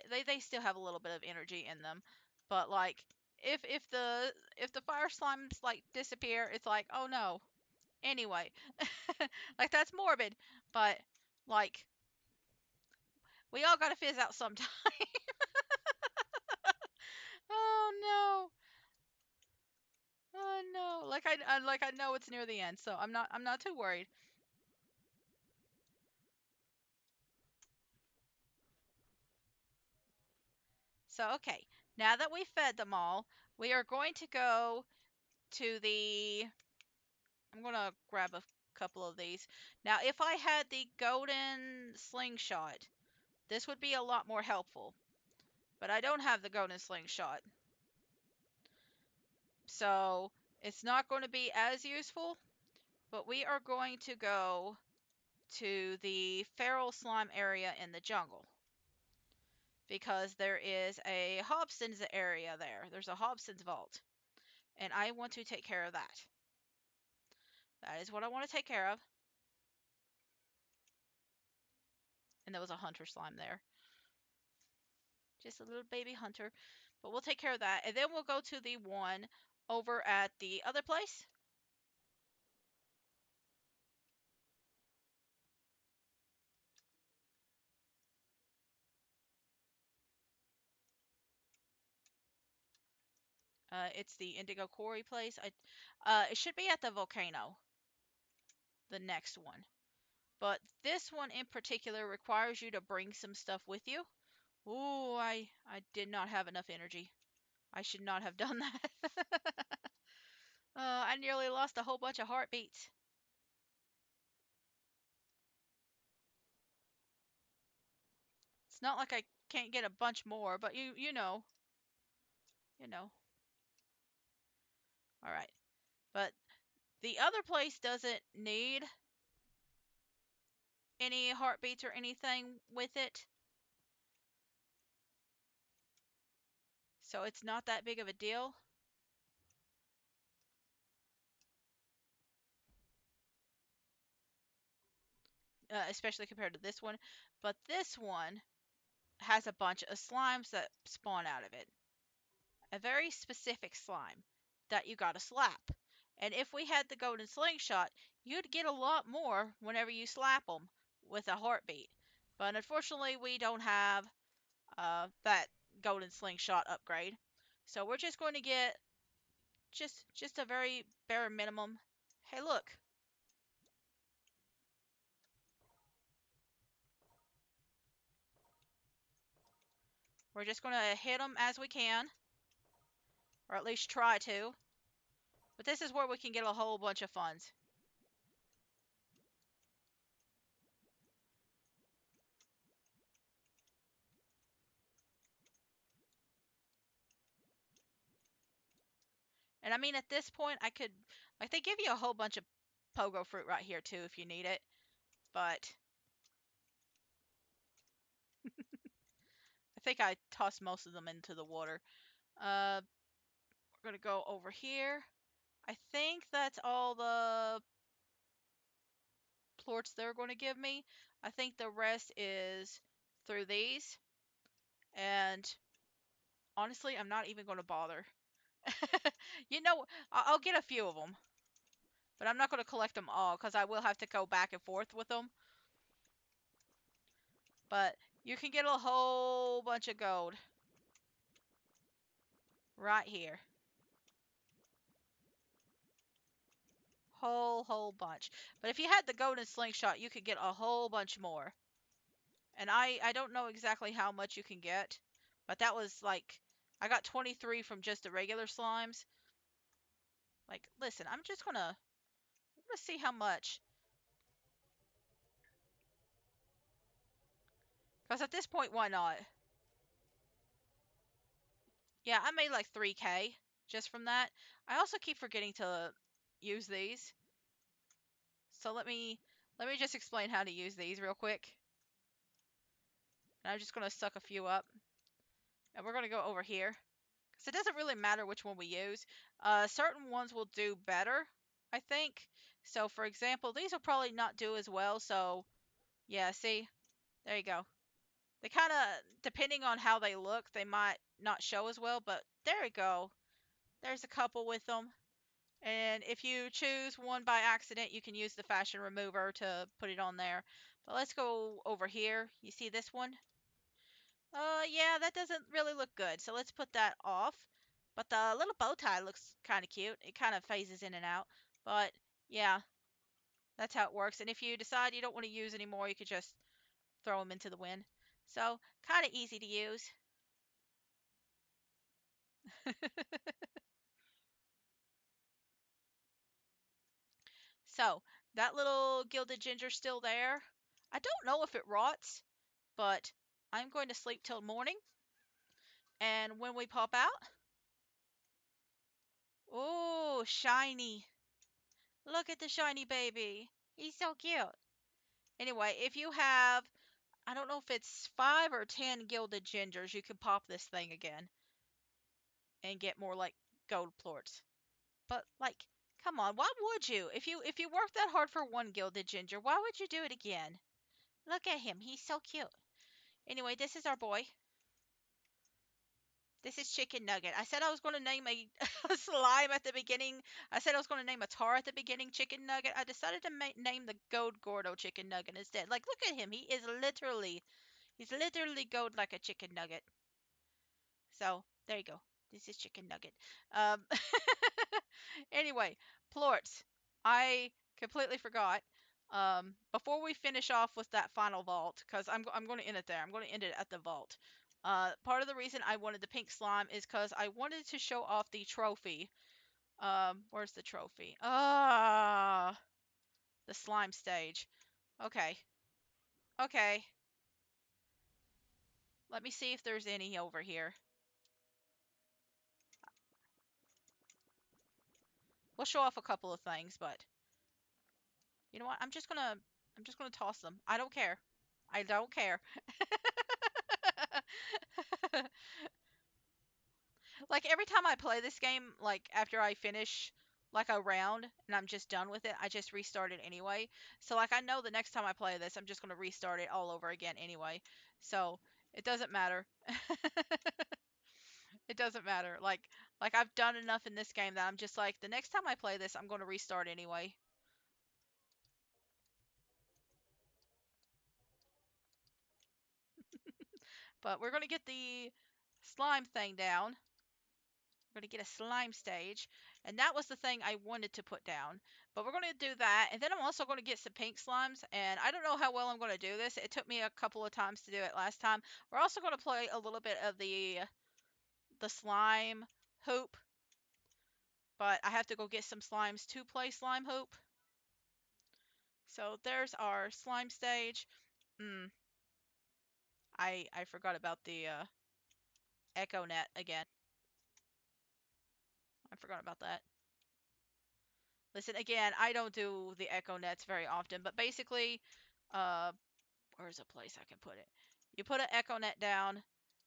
they still have a little bit of energy in them. But like, if the fire slimes like disappear, it's like, oh no. Anyway, like, that's morbid, but like, we all gotta fizz out sometime. Oh no. Oh no. Like I know it's near the end, so I'm not too worried. So okay, now that we fed them all, we are going to go to the I'm gonna grab a couple of these. Now, if I had the golden slingshot, this would be a lot more helpful. But I don't have the golden slingshot. So it's not going to be as useful. But we are going to go to the feral slime area in the jungle. Because there is a Hobson's area there. There's a Hobson's Vault. And I want to take care of that. That is what I want to take care of. And there was a hunter slime there. Just a little baby hunter. But we'll take care of that. And then we'll go to the one over at the other place. It's the Indigo Quarry place. It should be at the volcano. The next one. But this one in particular requires you to bring some stuff with you. Ooh, I did not have enough energy. I should not have done that. I nearly lost a whole bunch of heartbeats. It's not like I can't get a bunch more, but you know. You know. All right. But the other place doesn't need any heartbeats or anything with it. So it's not that big of a deal. Especially compared to this one. But this one has a bunch of slimes that spawn out of it. A very specific slime that you gotta slap. And if we had the golden slingshot, you'd get a lot more whenever you slap them with a heartbeat. But unfortunately, we don't have that golden slingshot upgrade. So we're just going to get just a very bare minimum. Hey, look. We're just going to hit them as we can, or at least try to. But this is where we can get a whole bunch of funds. And I mean, at this point, I could, like, they give you a whole bunch of pogo fruit right here, too, if you need it. But I think I tossed most of them into the water. We're going to go over here. I think that's all the plorts they're going to give me. I think the rest is through these. And honestly, I'm not even going to bother. You know, I'll get a few of them. But I'm not going to collect them all because I will have to go back and forth with them. But you can get a whole bunch of gold right here. Whole bunch. But if you had the golden slingshot, you could get a whole bunch more. And I don't know exactly how much you can get. But that was like, I got 23 from just the regular slimes. Like, listen, I'm gonna, see how much. Because at this point, why not? Yeah, I made like 3K just from that. I also keep forgetting to use these. So let me just explain how to use these real quick. And I'm just going to suck a few up. And we're going to go over here. Because it doesn't really matter which one we use. Certain ones will do better, I think. So for example, these will probably not do as well. So yeah, see? There you go. They kind of, depending on how they look, they might not show as well. But there we go. There's a couple with them. And if you choose one by accident, you can use the fashion remover to put it on there. But let's go over here. You see this one? Yeah, that doesn't really look good. So let's put that off. But the little bow tie looks kind of cute. It kind of phases in and out. But yeah, that's how it works. And if you decide you don't want to use anymore, you could just throw them into the wind. So kind of easy to use. So that little gilded ginger still there. I don't know if it rots, but I'm going to sleep till morning. And when we pop out, oh, shiny. Look at the shiny baby. He's so cute. Anyway, if you have, I don't know if it's 5 or 10 gilded gingers, you can pop this thing again and get more like gold plorts. But like, come on, why would you? If you work that hard for one gilded ginger, why would you do it again? Look at him. He's so cute. Anyway, this is our boy. This is Chicken Nugget. I said I was going to name a slime at the beginning. I said I was going to name a tar at the beginning, Chicken Nugget. I decided to name the Gold Gordo Chicken Nugget instead. Like, look at him. He's literally gold like a chicken nugget. So, there you go. This is Chicken Nugget. Um, anyway, plorts. I completely forgot. Before we finish off with that final vault, because I'm going to end it there. I'm going to end it at the vault. Part of the reason I wanted the pink slime is because I wanted to show off the trophy. Where's the trophy? Ah, the slime stage. Okay, okay. Let me see if there's any over here. We'll show off a couple of things, but you know what? I'm just gonna toss them. I don't care. I don't care. Like every time I play this game, like after I finish like a round and I'm just done with it, I just restart it anyway. So like I know the next time I play this, I'm just gonna restart it all over again anyway. So it doesn't matter. It doesn't matter. Like I've done enough in this game that I'm just like the next time I play this, I'm gonna restart anyway. But we're gonna get the slime thing down. We're going to get a slime stage. And that was the thing I wanted to put down. But we're going to do that. And then I'm also going to get some pink slimes. And I don't know how well I'm going to do this. It took me a couple of times to do it last time. We're also going to play a little bit of the slime hoop. But I have to go get some slimes to play slime hoop. So there's our slime stage. Mm, I forgot about the echo net again. I forgot about that. Listen, again, I don't do the echo nets very often, but basically, uh, where's a place I can put it? You put an echo net down,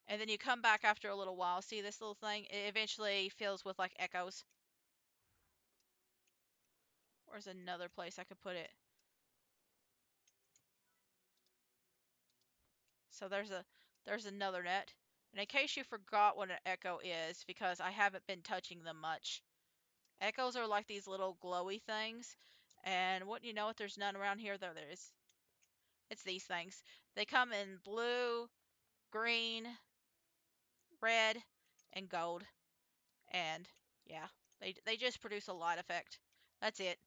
and then you come back after a little while. See this little thing? It eventually fills with like echoes. Where's another place I could put it? So there's another net. And in case you forgot what an echo is, because I haven't been touching them much, echoes are like these little glowy things. And wouldn't you know it, there's none around here, though there is. It's these things. They come in blue, green, red, and gold. And yeah, they just produce a light effect. That's it.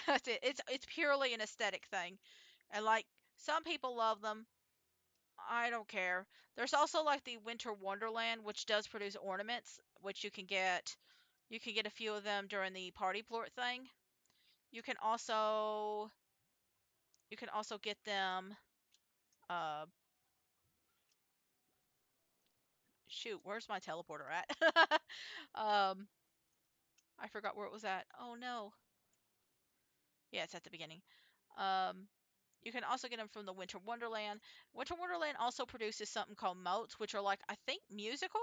That's it. It's purely an aesthetic thing. And like some people love them. I don't care. There's also like the Winter Wonderland, which does produce ornaments, which you can get a few of them during the party plort thing. You can also you can also get them uh Shoot, where's my teleporter at? I forgot where it was at. Oh no. Yeah, it's at the beginning. Um, you can also get them from the Winter Wonderland. Winter Wonderland also produces something called moats, which are like, I think, musical?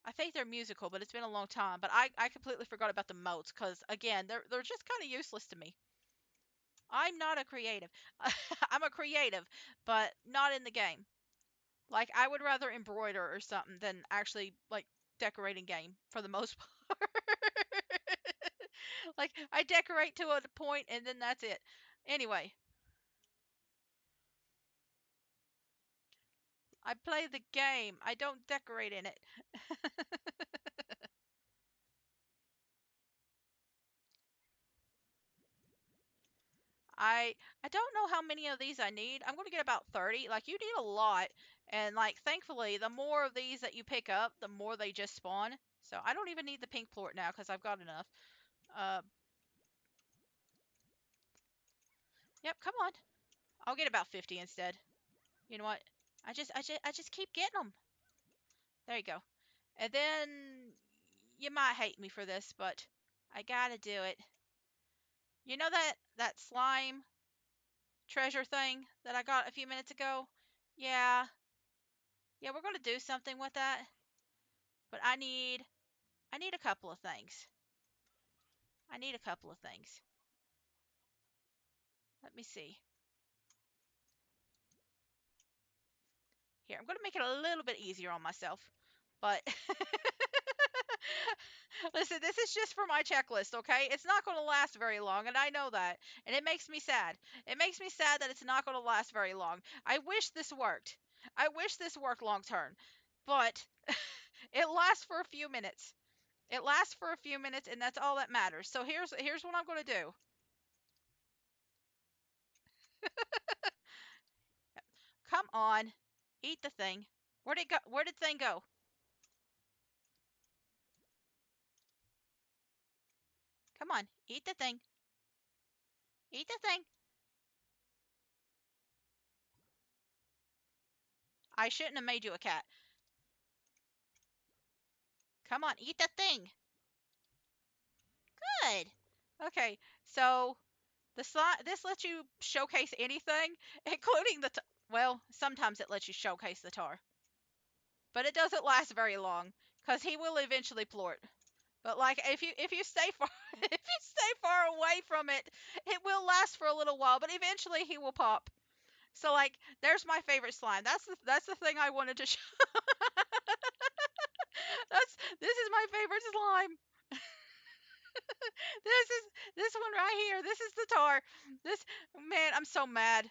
I think they're musical, but it's been a long time. But I completely forgot about the moats because, again, they're just kind of useless to me. I'm not a creative. I'm a creative, but not in the game. Like, I would rather embroider or something than actually, like, decorating game for the most part. Like, I decorate to a point and then that's it. Anyway, I play the game. I don't decorate in it. I I don't know how many of these I need. I'm going to get about 30. Like, you need a lot. And like, thankfully, the more of these that you pick up, the more they just spawn. So I don't even need the pink plort now because I've got enough. Uh, yep, come on. I'll get about 50 instead. You know what? I just keep getting them. There you go. And then you might hate me for this, but I gotta do it. You know that slime treasure thing that I got a few minutes ago? Yeah. Yeah, we're gonna do something with that. But I need a couple of things. I need a couple of things. Let me see. Here, I'm gonna make it a little bit easier on myself. But listen, this is just for my checklist, okay? It's not going to last very long, and I know that. And it makes me sad. It makes me sad that it's not going to last very long. I wish this worked. I wish this worked long term. But it lasts for a few minutes. It lasts for a few minutes, and that's all that matters. So here's what I'm going to do. Come on. Eat the thing. Where'd it go? Where did the thing go? Come on. Eat the thing. Eat the thing. I shouldn't have made you a cat. Come on. Eat the thing. Good. Okay. So this lets you showcase anything, including well, sometimes it lets you showcase the tar, but it doesn't last very long because he will eventually plort. But like if you stay far if you stay far away from it, it will last for a little while, but eventually he will pop. So like, there's my favorite slime. That's the thing I wanted to show. This is my favorite slime. This is this one right here. This is the tar. This man, I'm so mad.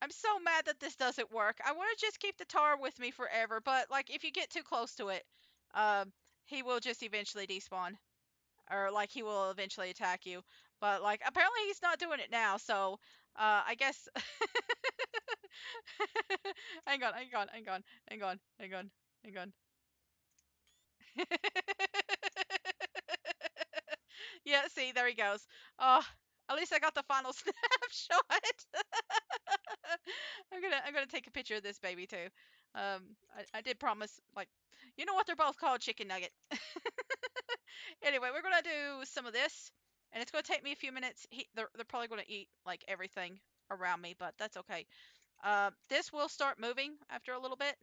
I'm so mad that this doesn't work. I want to just keep the tar with me forever, but like, if you get too close to it, he will just eventually despawn, or like, he will eventually attack you. But like, apparently he's not doing it now, so I guess. Hang on, hang on, hang on, hang on, hang on, hang on. Yeah, see, there he goes. Oh, at least I got the final snapshot. I'm gonna take a picture of this baby too. I did promise, like, you know what, they're both called chicken nugget. Anyway, we're gonna do some of this, and it's gonna take me a few minutes. They're probably gonna eat like everything around me, but that's okay. This will start moving after a little bit.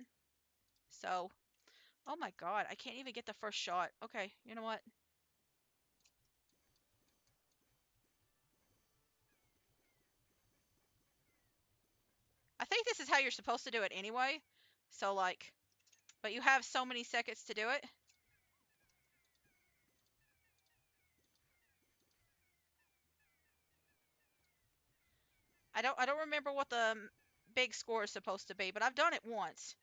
So, oh my god, I can't even get the first shot. Okay, you know what? I think this is how you're supposed to do it anyway. So like, but you have so many seconds to do it. I don't remember what the big score is supposed to be, but I've done it once.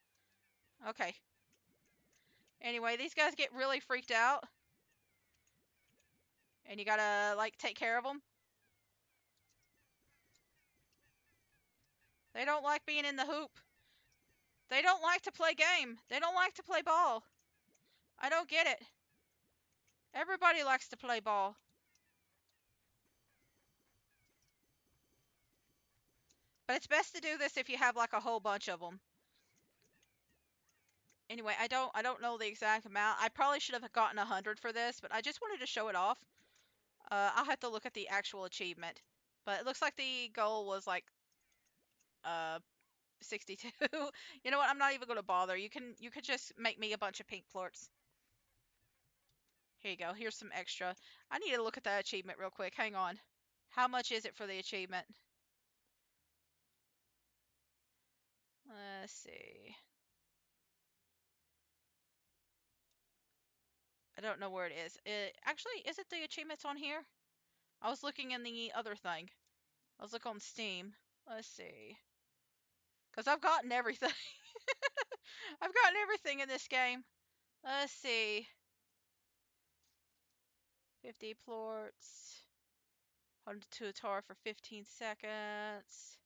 Okay. Anyway, these guys get really freaked out, and you gotta like take care of them. They don't like being in the hoop. They don't like to play game. They don't like to play ball. I don't get it. Everybody likes to play ball. But it's best to do this if you have like a whole bunch of them. Anyway, I don't know the exact amount. I probably should have gotten 100 for this, but I just wanted to show it off. I'll have to look at the actual achievement, but it looks like the goal was like uh 62. You know what? I'm not even going to bother. You could just make me a bunch of pink plorts. Here you go. Here's some extra. I need to look at that achievement real quick. Hang on. How much is it for the achievement? Let's see. I don't know where it is. Actually, is it the achievements on here? I was looking in the other thing. Let's look on Steam. Let's see. Because I've gotten everything. I've gotten everything in this game. Let's see. 50 plorts. 102 a tar for 15 seconds.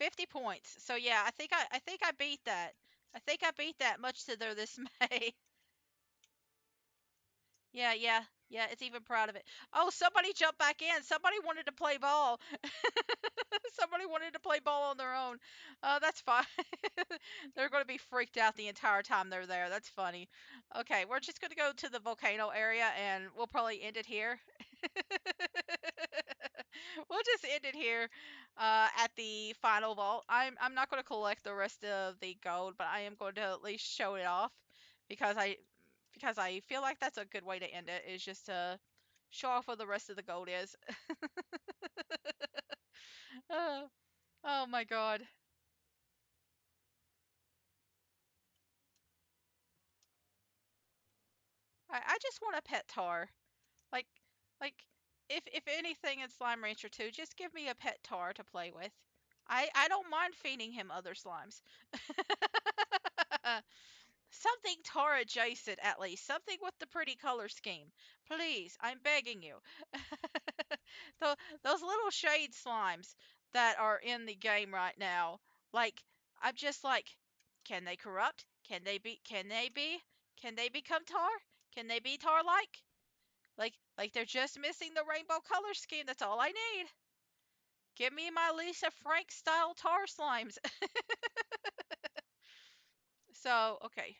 50 points. So yeah, I think I beat that. I think I beat that much to their dismay. Yeah, yeah, yeah, it's even proud of it. Oh, somebody jumped back in. Somebody wanted to play ball. Somebody wanted to play ball on their own. That's fine. They're going to be freaked out the entire time they're there. That's funny. Okay, we're just going to go to the volcano area and we'll probably end it here. We'll just end it here at the final vault. I'm not going to collect the rest of the gold, but I am going to at least show it off because I feel like that's a good way to end it, is just to show off what the rest of the gold is. Oh, oh my god. I just want a pet tar. Like like if anything in Slime Rancher 2, just give me a pet tar to play with. I don't mind feeding him other slimes. Something tar adjacent, at least. Something with the pretty color scheme. Please, I'm begging you. Those little shade slimes that are in the game right now, like, I'm just like, can they corrupt? Can they become tar? Can they be tar-like? Like they're just missing the rainbow color scheme. That's all I need. Give me my Lisa Frank style tar slimes. So, okay.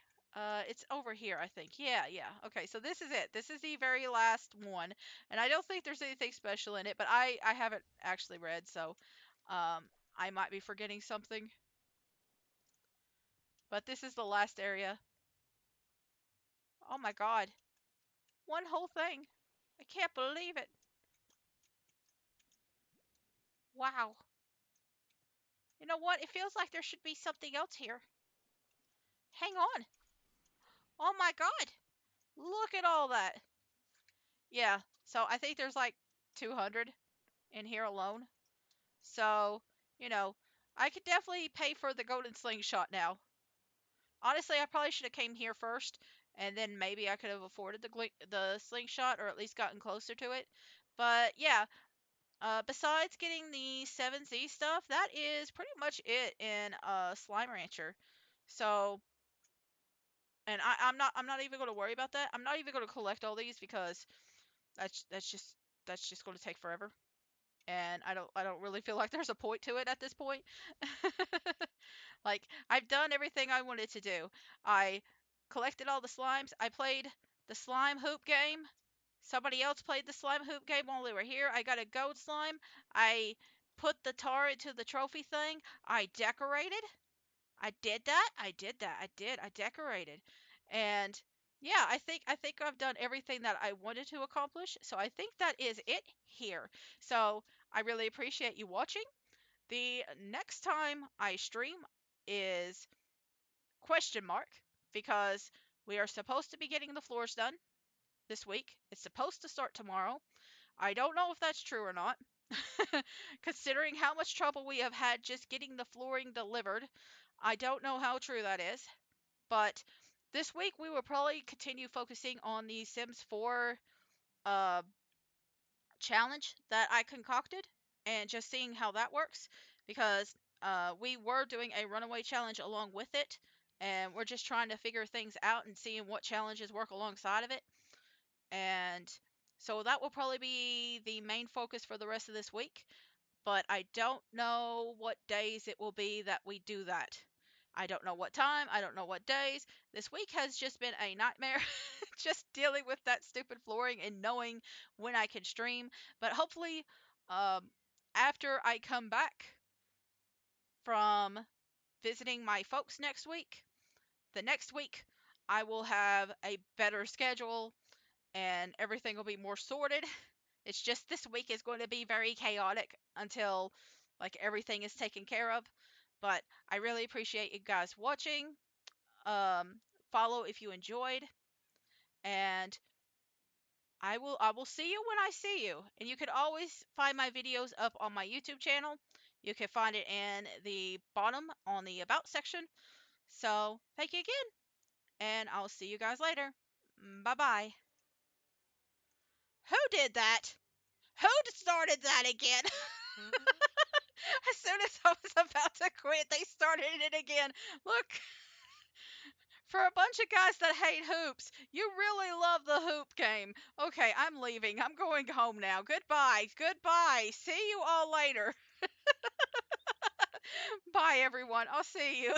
It's over here, I think. Yeah, yeah. Okay, so this is it. This is the very last one. And I don't think there's anything special in it, but I haven't actually read, so I might be forgetting something. But this is the last area. Oh my god. One whole thing. I can't believe it. Wow. You know what? It feels like there should be something else here. Hang on. Oh my god. Look at all that. Yeah, so I think there's like 200 in here alone. So, you know, I could definitely pay for the golden slingshot now. Honestly, I probably should have came here first, and then maybe I could have afforded the slingshot, or at least gotten closer to it. But yeah, besides getting the 7Z stuff, that is pretty much it in Slime Rancher. So, and I'm not even going to worry about that. I'm not even going to collect all these because that's just going to take forever. And I don't really feel like there's a point to it at this point. Like, I've done everything I wanted to do. I collected all the slimes. I played the slime hoop game. Somebody else played the slime hoop game while they were here. I got a gold slime. I put the tar into the trophy thing. I decorated. I did that. I did that. I did. I decorated. And yeah, I think I've done everything that I wanted to accomplish. So I think that is it here. So I really appreciate you watching. The next time I stream is question mark, because we are supposed to be getting the floors done this week. It's supposed to start tomorrow. I don't know if that's true or not. Considering how much trouble we have had just getting the flooring delivered, I don't know how true that is. But this week we will probably continue focusing on the Sims 4 uh, challenge that I concocted and just seeing how that works, because we were doing a runaway challenge along with it, and we're just trying to figure things out and seeing what challenges work alongside of it. And so that will probably be the main focus for the rest of this week. but I don't know what days it will be that we do that. I don't know what time, I don't know what days. This week has just been a nightmare, just dealing with that stupid flooring and knowing when I can stream. But hopefully, um, after I come back from visiting my folks next week, the next week I will have a better schedule and everything will be more sorted. It's just this week is going to be very chaotic until like everything is taken care of. But I really appreciate you guys watching. Um, Follow if you enjoyed, and I will see you when I see you. And you can always find my videos up on my YouTube channel. You can find it in the bottom on the about section. So thank you again, and I'll see you guys later. Bye bye. Who did that? Who started that again? As soon as I was about to quit, they started it again. Look, for a bunch of guys that hate hoops, you really love the hoop game. Okay, I'm leaving. I'm going home now. Goodbye. Goodbye. See you all later. Bye, everyone. I'll see you.